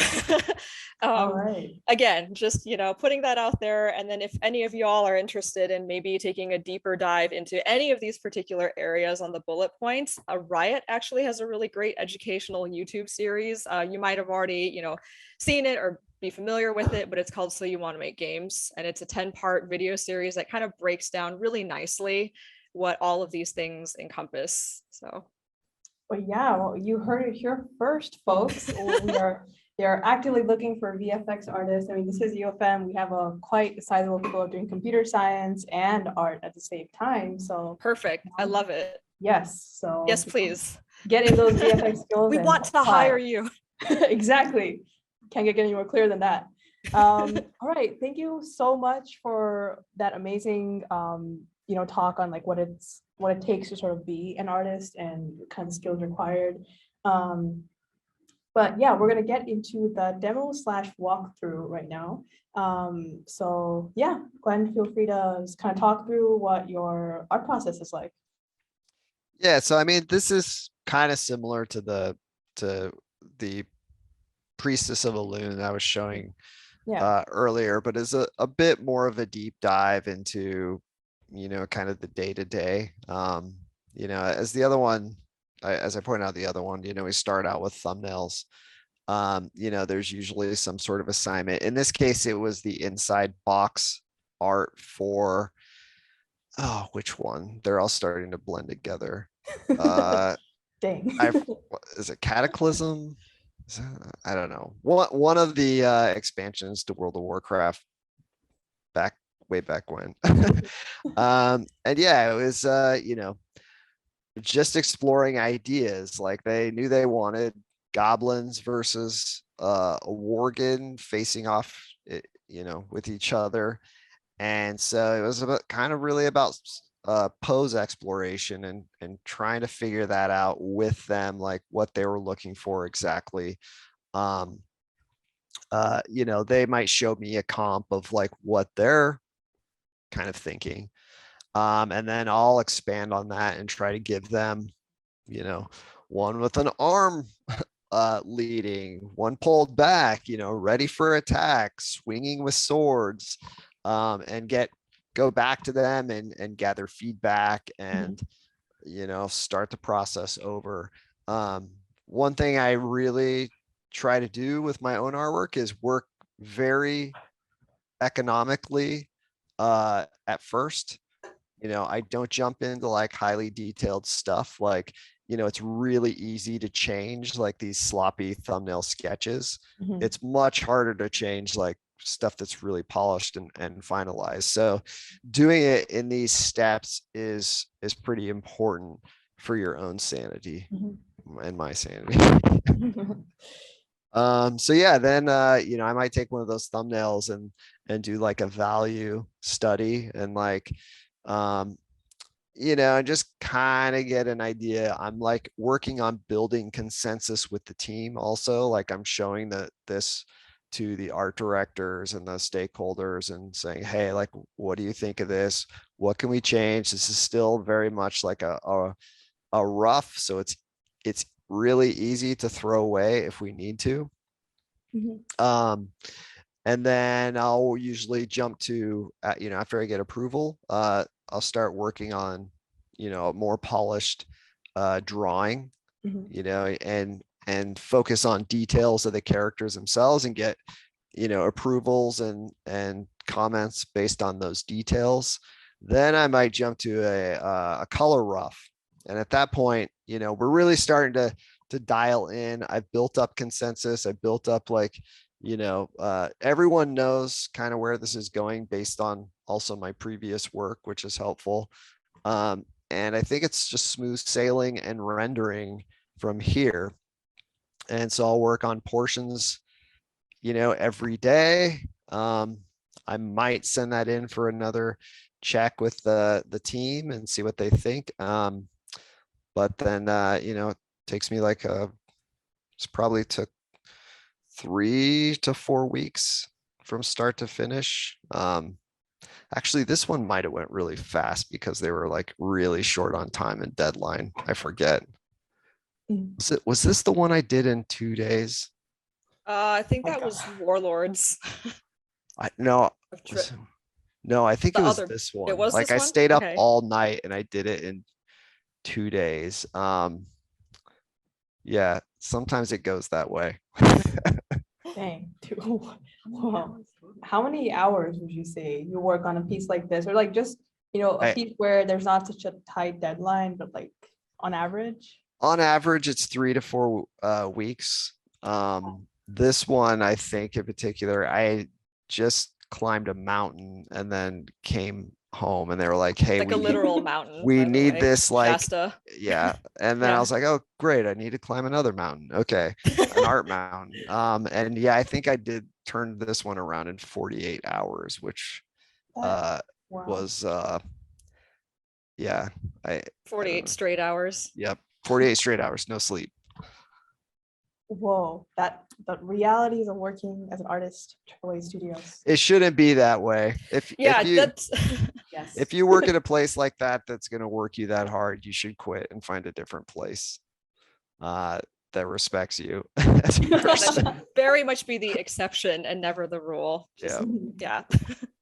All right. again, just, you know, putting that out there. And then if any of y'all are interested in maybe taking a deeper dive into any of these particular areas on the bullet points, Riot actually has a really great educational YouTube series. You might have already, you know, seen it or be familiar with it, but it's called So You Want to Make Games. And it's a 10-part video series that kind of breaks down really nicely what all of these things encompass. So. Well, yeah, well, you heard it here first, folks. They are actively looking for VFX artists. I mean, this is U of M. We have a quite sizable people doing computer science and art at the same time. So perfect. I love it. Yes. So yes, please. Get in those VFX skills. We want to hire you. Exactly. Can't get any more clear than that. All right. Thank you so much for that amazing talk on like what it takes to sort of be an artist and kind of skills required. But yeah, we're gonna get into the demo / walkthrough right now. So yeah, Glenn, feel free to just kind of talk through what your art process is like. Yeah, so I mean, this is kind of similar to the Priestess of Alumna I was showing earlier, but is a bit more of a deep dive into, kind of the day-to-day. As the other one, as I pointed out, the other one, we start out with thumbnails. There's usually some sort of assignment. In this case, it was the inside box art for, which one? They're all starting to blend together. Dang. Is it Cataclysm? I don't know. One of the expansions to World of Warcraft way back when. And yeah, it was just exploring ideas. Like they knew they wanted goblins versus a worgen facing off, with each other. And so it was really about pose exploration and trying to figure that out with them, like what they were looking for exactly. They might show me a comp of like what they're kind of thinking. And then I'll expand on that and try to give them, one with an arm leading, one pulled back, ready for attack, swinging with swords, and go back to them and gather feedback and, start the process over. One thing I really try to do with my own artwork is work very economically at first. I don't jump into like highly detailed stuff. Like, it's really easy to change like these sloppy thumbnail sketches. It's much harder to change like stuff that's really polished and finalized. So doing it in these steps is pretty important for your own sanity and my sanity. So yeah, then I might take one of those thumbnails and do like a value study and like just kind of get an idea. I'm like working on building consensus with the team also. Like I'm showing this to the art directors and the stakeholders and saying, hey, like, what do you think of this? What can we change? This is still very much like a rough, so it's really easy to throw away if we need to. And then I'll usually jump to, after I get approval, I'll start working on, a more polished drawing, and focus on details of the characters themselves and get, approvals and comments based on those details. Then I might jump to a color rough. And at that point, we're really starting to dial in. I've built up consensus. I built up like, everyone knows kind of where this is going based on also my previous work, which is helpful. And I think it's just smooth sailing and rendering from here. And so I'll work on portions, every day. I might send that in for another check with the team and see what they think. But then, it takes me it's probably took 3 to 4 weeks from start to finish. Actually, this one might have went really fast because they were like really short on time and deadline. I forget. Was this the one I did in 2 days? I think that was Warlords. No, I think The it was other- this one. it was Like this I one? stayed up Okay. all night and I did it in 2 days. Yeah, sometimes it goes that way. Dang, wow. How many hours would you say you work on a piece like this? Or like just, a piece where there's not such a tight deadline, but like on average? On average, it's 3 to 4 weeks. This one, I think in particular, I just climbed a mountain and then came home and they were like, hey, Like a literal mountain. we by the need way. this, like, Shasta. yeah. And then I Yeah. was like, oh, great, I need to climb another mountain. Okay, an art mountain. And yeah, I think I did turn this one around in 48 hours, which Wow. was yeah, I 48 straight hours. yep, 48 straight hours, no sleep. Whoa, the realities of working as an artist at AAA Studios. It shouldn't be that way. If you That's Yes. if you work at a place like that that's going to work you that hard, you should quit and find a different place that respects you as a that person. should very much be the exception and never the rule. Yeah. Yeah.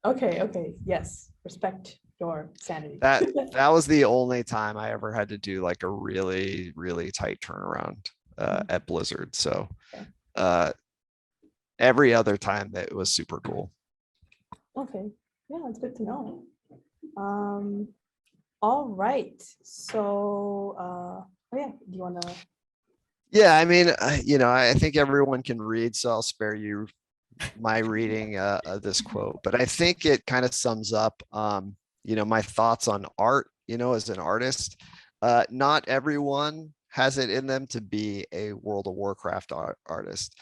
Okay. Yes. Respect your sanity. That was the only time I ever had to do like a really, really tight turnaround at Blizzard. So every other time that was super cool. Okay. Yeah, that's good to know. All right. So oh yeah, do you want to? Yeah, I mean, I think everyone can read, so I'll spare you my reading of this quote, but I think it kind of sums up, my thoughts on art, as an artist. Not everyone has it in them to be a World of Warcraft artist,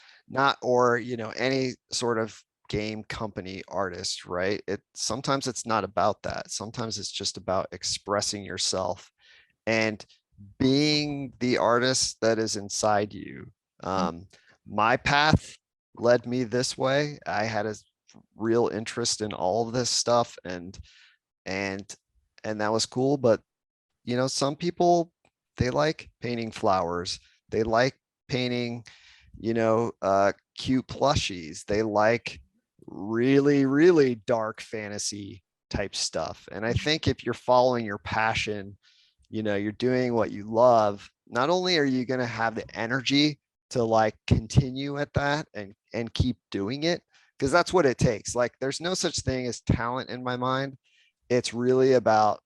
or any sort of game company artist, right? Sometimes it's not about that. Sometimes it's just about expressing yourself and being the artist that is inside you. My path led me this way. I had a real interest in all of this stuff, and that was cool. But some people, they like painting flowers. They like painting, cute plushies. They like really, really dark fantasy type stuff. And I think if you're following your passion, you're doing what you love, not only are you going to have the energy to like continue at that and keep doing it, because that's what it takes. Like there's no such thing as talent in my mind. It's really about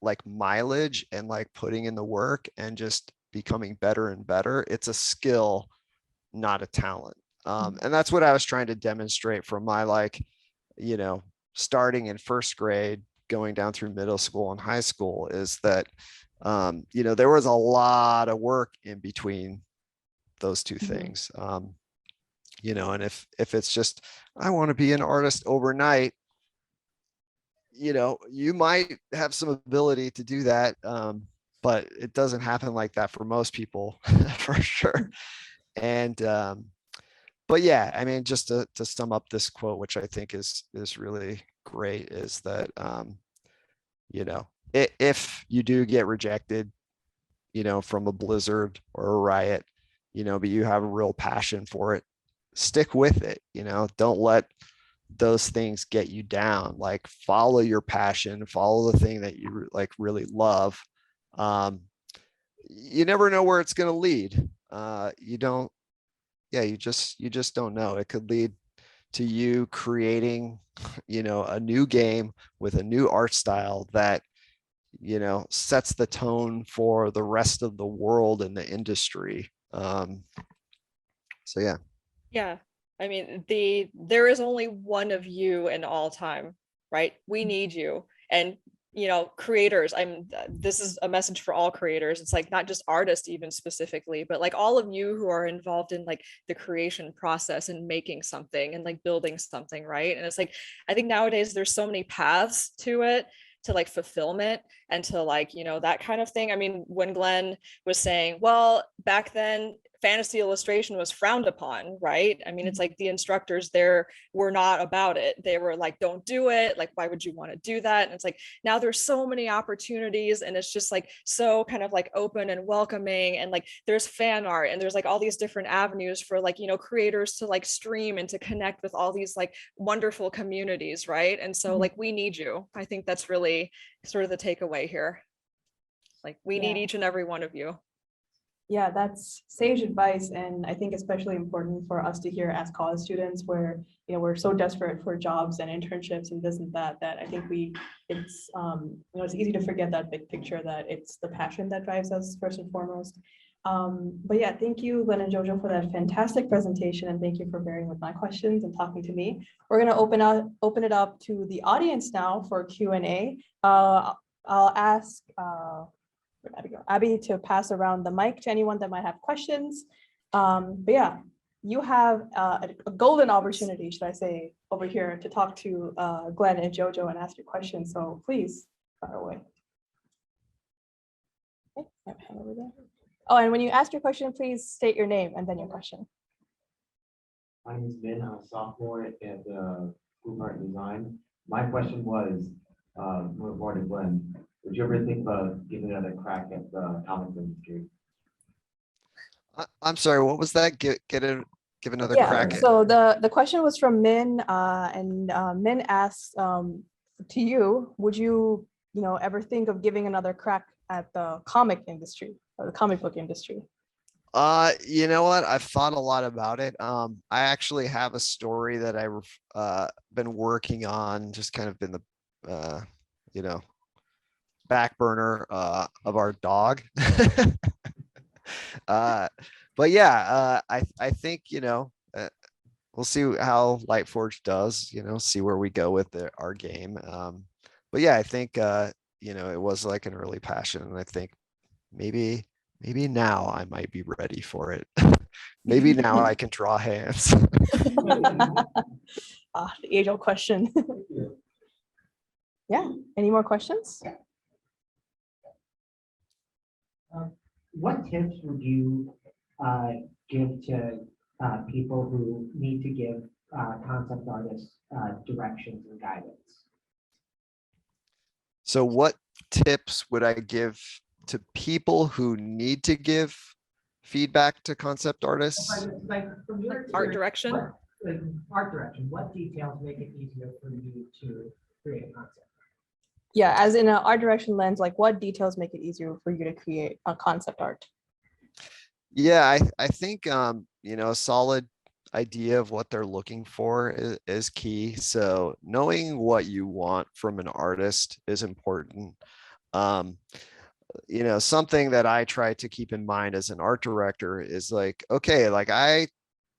like mileage and like putting in the work and just becoming better and better. It's a skill, not a talent. And that's what I was trying to demonstrate from my starting in first grade, going down through middle school and high school, is that there was a lot of work in between those two things. And if it's just, I want to be an artist overnight, you might have some ability to do that. But it doesn't happen like that for most people for sure. And but yeah, I mean, just to sum up this quote, which I think is really great, is that if you do get rejected, from a Blizzard or a Riot, but you have a real passion for it, stick with it. Don't let those things get you down. Like follow your passion, follow the thing that you like really love. You never know where it's going to lead. You just don't know. It could lead to you creating, a new game with a new art style that, sets the tone for the rest of the world and the industry. So yeah. Yeah. I mean, there is only one of you in all time, right? We need you. And creators, this is a message for all creators. It's like not just artists even specifically, but like all of you who are involved in like the creation process and making something and like building something, right? And it's like, I think nowadays there's so many paths to it, to like fulfillment and to like, that kind of thing. I mean, when Glenn was saying, well, back then fantasy illustration was frowned upon, right? I mean, it's like the instructors there were not about it. They were like, don't do it. Like, why would you want to do that? And it's like, now there's so many opportunities, and it's just like so kind of like open and welcoming, and like there's fan art, and there's like all these different avenues for like, you know, creators to like stream and to connect with all these like wonderful communities, right? And so like, we need you. I think that's really sort of the takeaway here. Like, we need each and every one of you. Yeah, that's sage advice, and I think especially important for us to hear as college students, where we're so desperate for jobs and internships and this and that I think it's it's easy to forget that big picture, that it's the passion that drives us first and foremost. But yeah, thank you, Glenn and Jojo, for that fantastic presentation, and thank you for bearing with my questions and talking to me. We're gonna open it up to the audience now for Q&A. I'll ask Abby to pass around the mic to anyone that might have questions. But yeah, you have a golden opportunity, should I say, over here to talk to Glenn and Jojo and ask your questions. So please fire away. Okay, over there. Oh, and when you ask your question, please state your name and then your question. My name is Ben. I'm a sophomore at School of Art and Design. My question was, regarding Glenn, would you ever think about giving another crack at the comics industry? I'm sorry, what was that? Give another crack at? So the question was from Min, and Min asks, to you, would you ever think of giving another crack at the comic industry or the comic book industry? You know what? I've thought a lot about it. I actually have a story that I've been working on, just kind of been the back burner of our dog. But yeah, I think we'll see how Lightforge does, see where we go with our game. But yeah, I think it was like an early passion, and I think maybe now I might be ready for it. Maybe now I can draw hands. The age-old question. Yeah, any more questions? What tips would you give to people who need to give concept artists directions and guidance? So what tips would I give to people who need to give feedback to concept artists? Like from your Art direction? Art direction, what details make it easier for you to create a concept? Yeah, as in an art direction lens, like what details make it easier for you to create a concept art? Yeah, I think a solid idea of what they're looking for is key. So knowing what you want from an artist is important. Something that I try to keep in mind as an art director is like, okay, like I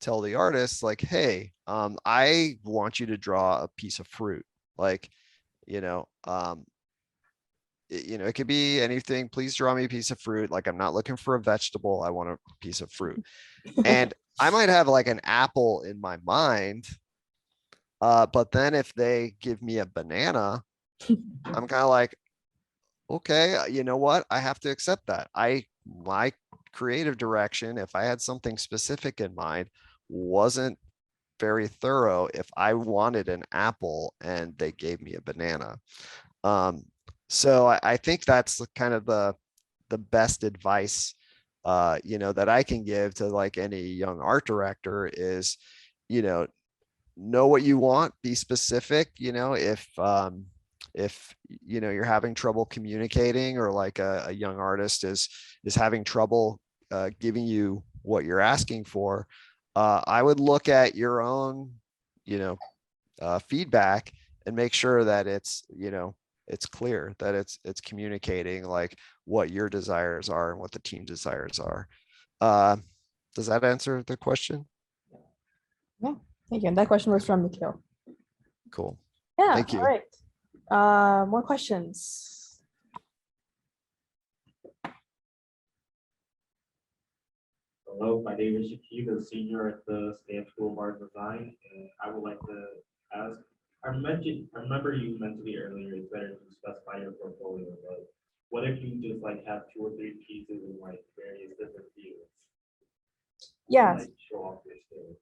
tell the artist like, hey, I want you to draw a piece of fruit. Like, it could be anything. Please draw me a piece of fruit. Like, I'm not looking for a vegetable. I want a piece of fruit. And I might have like an apple in my mind. But then if they give me a banana, I'm kind of like, okay, you know what? I have to accept that. My creative direction, if I had something specific in mind, wasn't very thorough if I wanted an apple and they gave me a banana. So I think that's kind of the best advice, that I can give to like any young art director is, know what you want, be specific, if you're having trouble communicating, or like a young artist is having trouble giving you what you're asking for, I would look at your own feedback and make sure that it's clear, that it's communicating like what your desires are and what the team desires are. Does that answer the question? Yeah, thank you. And that question was from Nikhil. Cool. Yeah, Thank you. all right. More questions? Hello, my name is Shakib, a senior at the Stamp School of Art and Design, and I would like to ask, I remember you mentioned it earlier, it's better to specify your portfolio, but what if you just like have 2 or 3 pieces in like various different fields? Yeah. Like, show off their skills.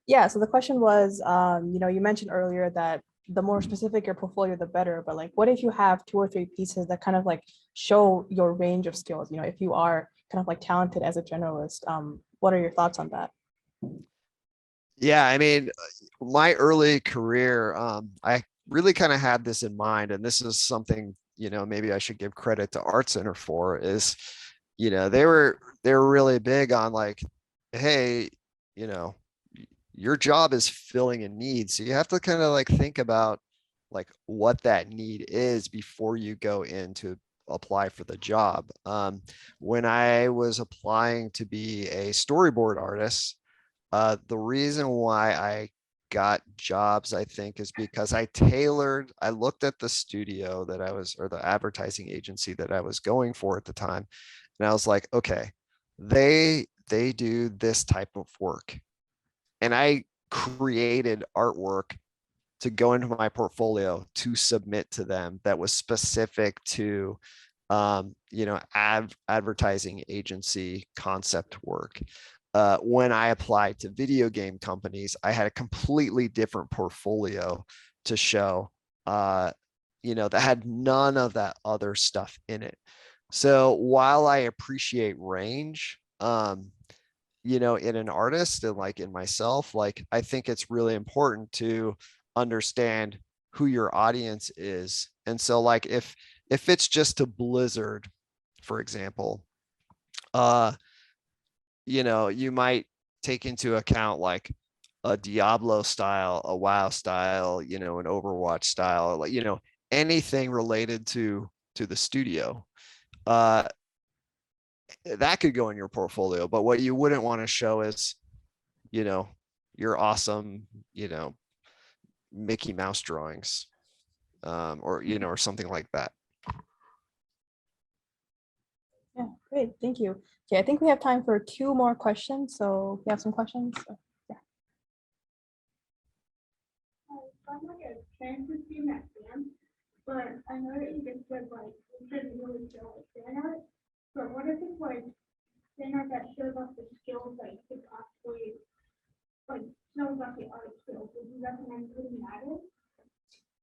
Yeah, so the question was, you mentioned earlier that the more specific your portfolio, the better. But like, what if you have 2 or 3 pieces that kind of like show your range of skills? If you are kind of like talented as a generalist, what are your thoughts on that? Yeah, I mean, my early career, I really kind of had this in mind, and this is something, maybe I should give credit to Art Center for, is, they were really big on like, hey, you know, your job is filling a need. So you have to kind of like think about like what that need is before you go in to apply for the job. When I was applying to be a storyboard artist, the reason why I got jobs, I think, is because I looked at the studio that I was, or the advertising agency that I was going for at the time. And I was like, okay, they do this type of work. And I created artwork to go into my portfolio to submit to them that was specific to advertising agency concept work. When I applied to video game companies, I had a completely different portfolio to show, that had none of that other stuff in it. So while I appreciate range, in an artist and like in myself, like I think it's really important to understand who your audience is. And so like if it's just a Blizzard, for example, you might take into account like a Diablo style, a WoW style, an Overwatch style, like, anything related to the studio. That could go in your portfolio, but what you wouldn't want to show is, your awesome, Mickey Mouse drawings, or something like that. Yeah, great, thank you. Okay, I think we have time for 2 more questions. So we have some questions. So, yeah. I'm like a transfer student at SAM, but I know that you just said like you shouldn't really show like fan art. But what if it's like fan art that shows off the skills that you could possibly like shows off the art skills? Would you recommend putting that in?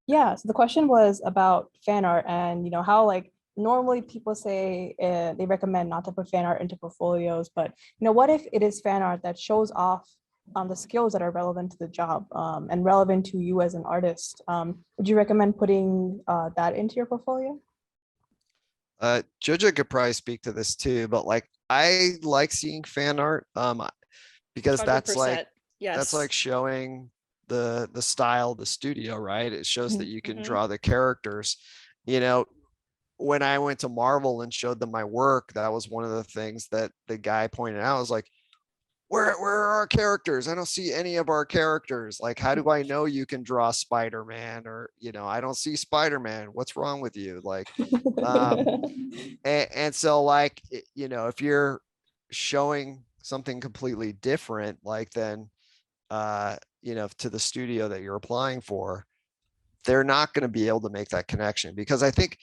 Yeah, so the question was about fan art and how like normally people say they recommend not to put fan art into portfolios, but what if it is fan art that shows off the skills that are relevant to the job and relevant to you as an artist? Would you recommend putting that into your portfolio? Jojo could probably speak to this too, but like I like seeing fan art, because that's like 100%. Yes. that's like showing the style of the studio, right? It shows that you can draw the characters. When I went to Marvel and showed them my work, that was one of the things that the guy pointed out. I was like, where are our characters? I don't see any of our characters. Like, how do I know you can draw Spider-Man? Or, I don't see Spider-Man. What's wrong with you? Like, and so like, if you're showing something completely different, like then, to the studio that you're applying for, they're not going to be able to make that connection, because I think,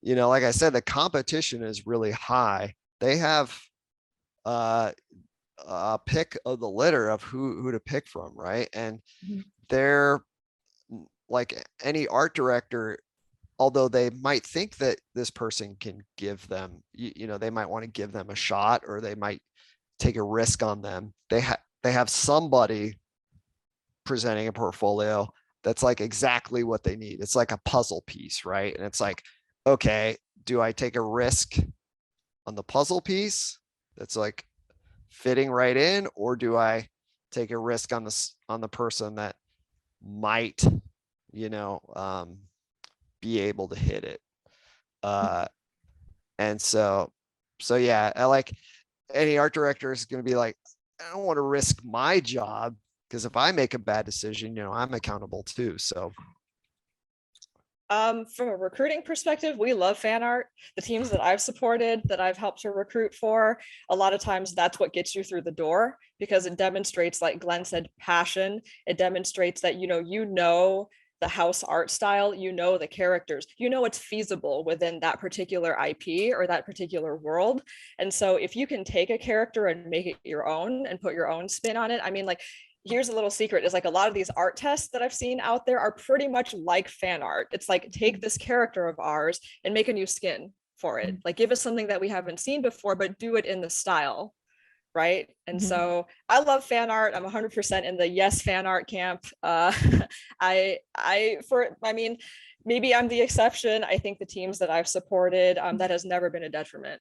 like I said, the competition is really high. They have a pick of the litter of who to pick from, right? And they're like any art director, although they might think that this person can give them, they might want to give them a shot, or they might take a risk on them. They have somebody presenting a portfolio that's like exactly what they need. It's like a puzzle piece, right? And it's like, okay, do I take a risk on the puzzle piece that's like fitting right in, or do I take a risk on the person that might, be able to hit it? And so yeah, I like any art director is going to be like, I don't want to risk my job, because if I make a bad decision, I'm accountable too. So from a recruiting perspective, we love fan art. The teams that I've supported, that I've helped to recruit for, a lot of times that's what gets you through the door, because it demonstrates, like Glenn said, passion. It demonstrates that you know the house art style, you know, the characters, you know, it's feasible within that particular IP or that particular world. And so if you can take a character and make it your own and put your own spin on it, I mean, like, here's a little secret, is like a lot of these art tests that I've seen out there are pretty much like fan art. It's like, take this character of ours and make a new skin for it. Like, give us something that we haven't seen before, but do it in the style. Right. And so I love fan art. I'm 100% in the yes fan art camp. I mean, maybe I'm the exception. I think the teams that I've supported, that has never been a detriment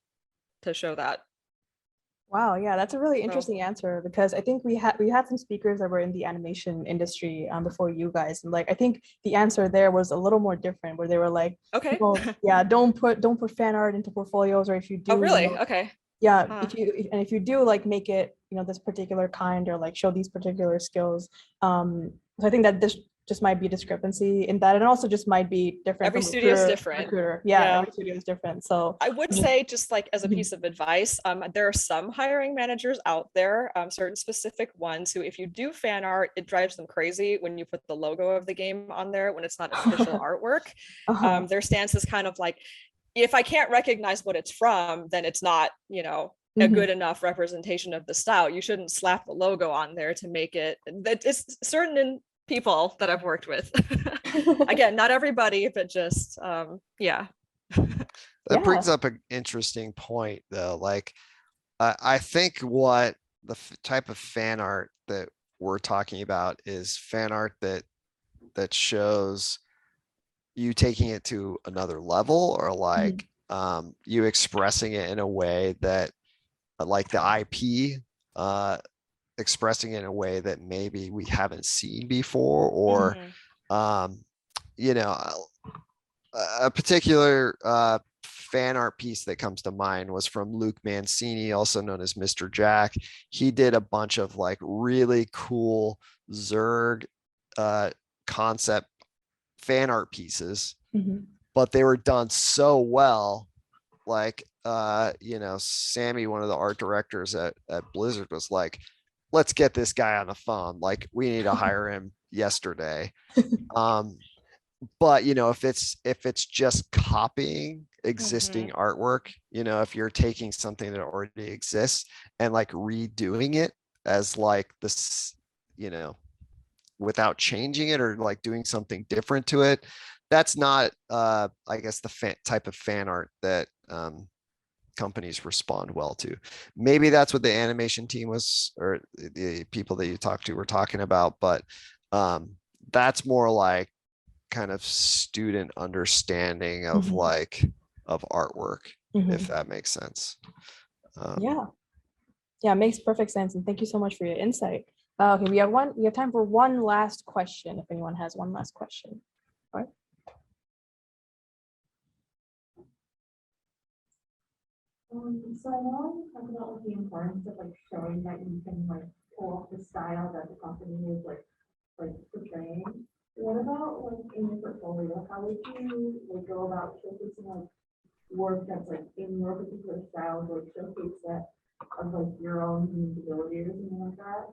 to show that. Wow, yeah, that's a really interesting answer, because I think we had some speakers that were in the animation industry before you guys, and like I think the answer there was a little more different, where they were like, okay, well, yeah, don't put fan art into portfolios, or if you do, oh really, you know, okay, yeah, if you do like make it, you know, this particular kind, or like show these particular skills, so I think that this just might be a discrepancy in that, and also just might be different. Every studio is different. Yeah, every studio is different. So I would say, just like as a piece of advice, there are some hiring managers out there, certain specific ones, who, if you do fan art, it drives them crazy when you put the logo of the game on there when it's not official artwork. Their stance is kind of like, if I can't recognize what it's from, then it's not, you know, a good enough representation of the style. You shouldn't slap the logo on there to make it. That is certain people that I've worked with. Again, not everybody, but just yeah. That brings up an interesting point, though. Like, I think what the type of fan art that we're talking about is fan art that shows you taking it to another level, or like you expressing it in a way that, like the IP, expressing it in a way that maybe we haven't seen before, or you know, a particular fan art piece that comes to mind was from Luke Mancini, also known as Mr. Jack. He did a bunch of like really cool Zerg concept fan art pieces, but they were done so well. Like, you know, Sammy, one of the art directors at Blizzard, was like, let's get this guy on the phone. Like, we need to hire him yesterday. But you know, if it's just copying existing artwork, you know, if you're taking something that already exists and like redoing it as like this, you know, without changing it, or like doing something different to it, that's not I guess the type of fan art that companies respond well to. Maybe that's what the animation team was, or the people that you talked to were talking about, but that's more like kind of student understanding of like of artwork, if that makes sense. Yeah, it makes perfect sense, and thank you so much for your insight. Okay, we have time for one last question, if anyone has one last question. All right. So I know you talked about like the importance of like showing that you can like pull off the style that the company is like portraying. What about like in your portfolio? How would you like go about showcasing like work that's like in your particular style, like showcase that of like your own unique ability or something like that?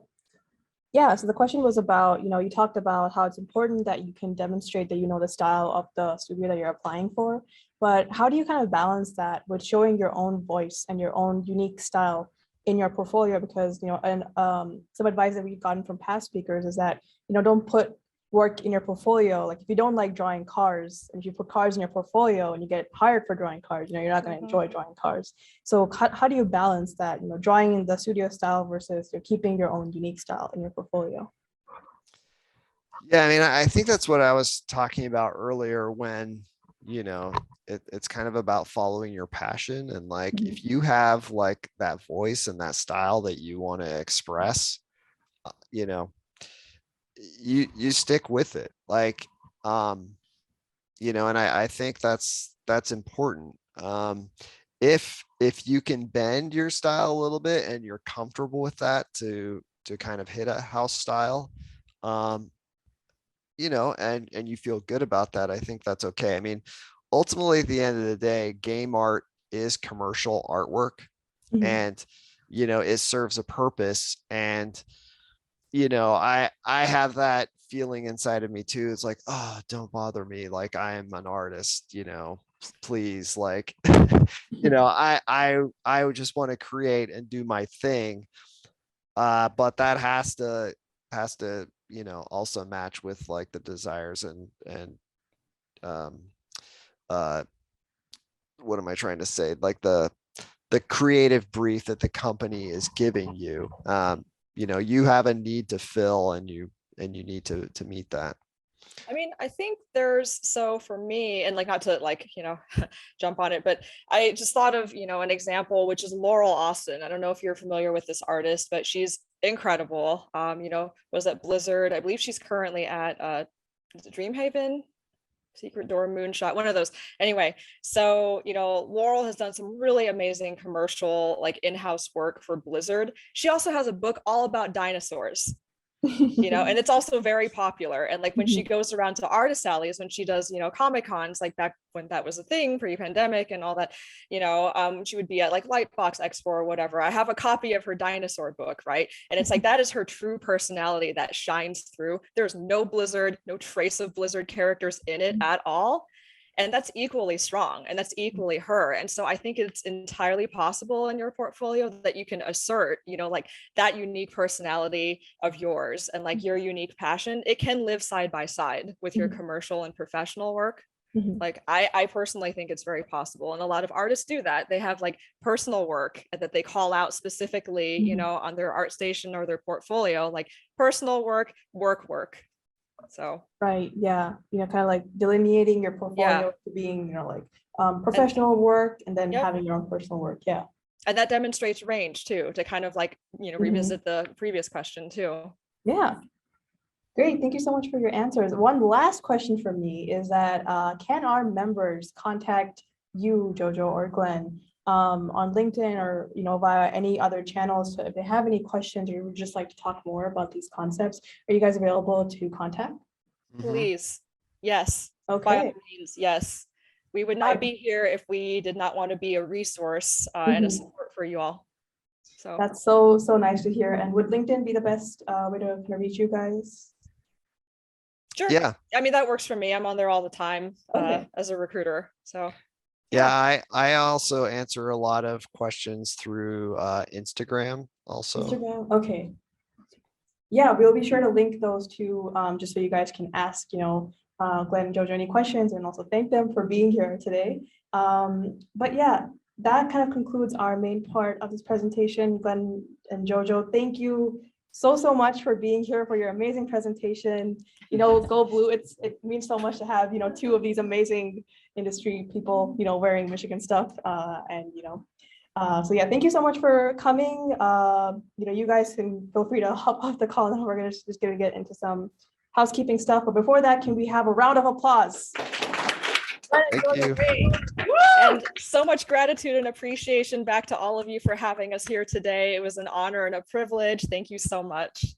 Yeah, so the question was about, you know, you talked about how it's important that you can demonstrate that you know the style of the studio that you're applying for, but how do you kind of balance that with showing your own voice and your own unique style in your portfolio? Because, you know, and some advice that we've gotten from past speakers is that, you know, don't put work in your portfolio. Like if you don't like drawing cars, and if you put cars in your portfolio and you get hired for drawing cars, you know, you're not going to enjoy drawing cars. So how do you balance that, you know, drawing in the studio style versus you're keeping your own unique style in your portfolio? Yeah, I mean, I think that's what I was talking about earlier, when, you know, it's kind of about following your passion. And like, if you have like that voice and that style that you want to express, you know, you stick with it. Like, you know, and I think that's important. If you can bend your style a little bit and you're comfortable with that to kind of hit a house style, you know, and you feel good about that, I think that's okay. I mean, ultimately at the end of the day, game art is commercial artwork, and, you know, it serves a purpose. And you know, I have that feeling inside of me too. It's like, oh, don't bother me. Like I am an artist, you know, please. Like, you know, I would just want to create and do my thing. But that has to, you know, also match with like the desires and what am I trying to say? Like the creative brief that the company is giving you. You know, you have a need to fill, and you need to meet that. I mean, I think so for me, and like not to like, you know, jump on it, but I just thought of, you know, an example, which is Laurel Austin. I don't know if you're familiar with this artist, but she's incredible. You know, was at Blizzard. I believe she's currently at Dreamhaven, Secret Door, Moonshot, one of those. Anyway, so, you know, Laurel has done some really amazing commercial, like in-house work for Blizzard. She also has a book all about dinosaurs. You know, and it's also very popular. And like when she goes around to artist alleys, when she does, you know, Comic Cons, like back when that was a thing, pre-pandemic and all that, you know, she would be at like Lightbox Expo or whatever. I have a copy of her dinosaur book, right? And it's like, that is her true personality that shines through. There's no Blizzard, no trace of Blizzard characters in it at all. And that's equally strong, and that's equally her. And so I think it's entirely possible in your portfolio that you can assert, you know, like that unique personality of yours and like your unique passion. It can live side by side with your commercial and professional work. Like I personally think it's very possible. And a lot of artists do that. They have like personal work that they call out specifically, you know, on their ArtStation or their portfolio, like personal work. So right, yeah, you know, kind of like delineating your portfolio to being, you know, like professional work, and then having your own personal work. Yeah, and that demonstrates range too, to kind of like, you know, revisit the previous question too. Yeah, great, thank you so much for your answers. One last question for me is that can our members contact you, Jojo or Glenn, on LinkedIn or, you know, via any other channels? So if they have any questions or you would just like to talk more about these concepts, are you guys available to contact? Please. Yes. Okay. By all means, yes. We would not be here if we did not want to be a resource and a support for you all. So that's so nice to hear. And would LinkedIn be the best way to reach you guys? Sure. Yeah. I mean, that works for me. I'm on there all the time as a recruiter. So yeah, I also answer a lot of questions through Instagram also. Instagram, okay. Yeah, we'll be sure to link those two just so you guys can ask, you know, Glenn and Jojo any questions, and also thank them for being here today. But yeah, that kind of concludes our main part of this presentation. Glenn and Jojo, thank you so much for being here, for your amazing presentation. You know, Go Blue, it means so much to have, you know, two of these amazing industry people, you know, wearing Michigan stuff, and you know, so yeah, thank you so much for coming. You know, you guys can feel free to hop off the call now. We're just gonna get into some housekeeping stuff, but before that, can we have a round of applause? Thank you. And so much gratitude and appreciation back to all of you for having us here today. It was an honor and a privilege. Thank you so much.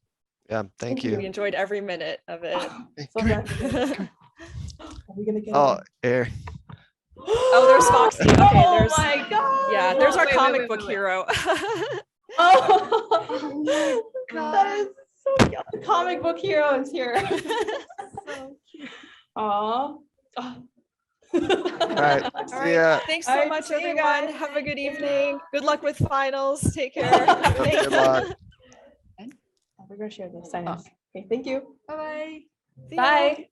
Yeah, thank you. We enjoyed every minute of it. So are we gonna get air. Oh, there's Foxy. Okay, oh there's my god. Yeah, there's our comic book hero. Oh that is so cute. The comic book hero is here. So cute. Aww. All right. See ya. Thanks so much, everyone. Have a good evening. Good luck with finals. Take care. Good luck. We're gonna share this. Okay, thank you. Bye-bye. Bye.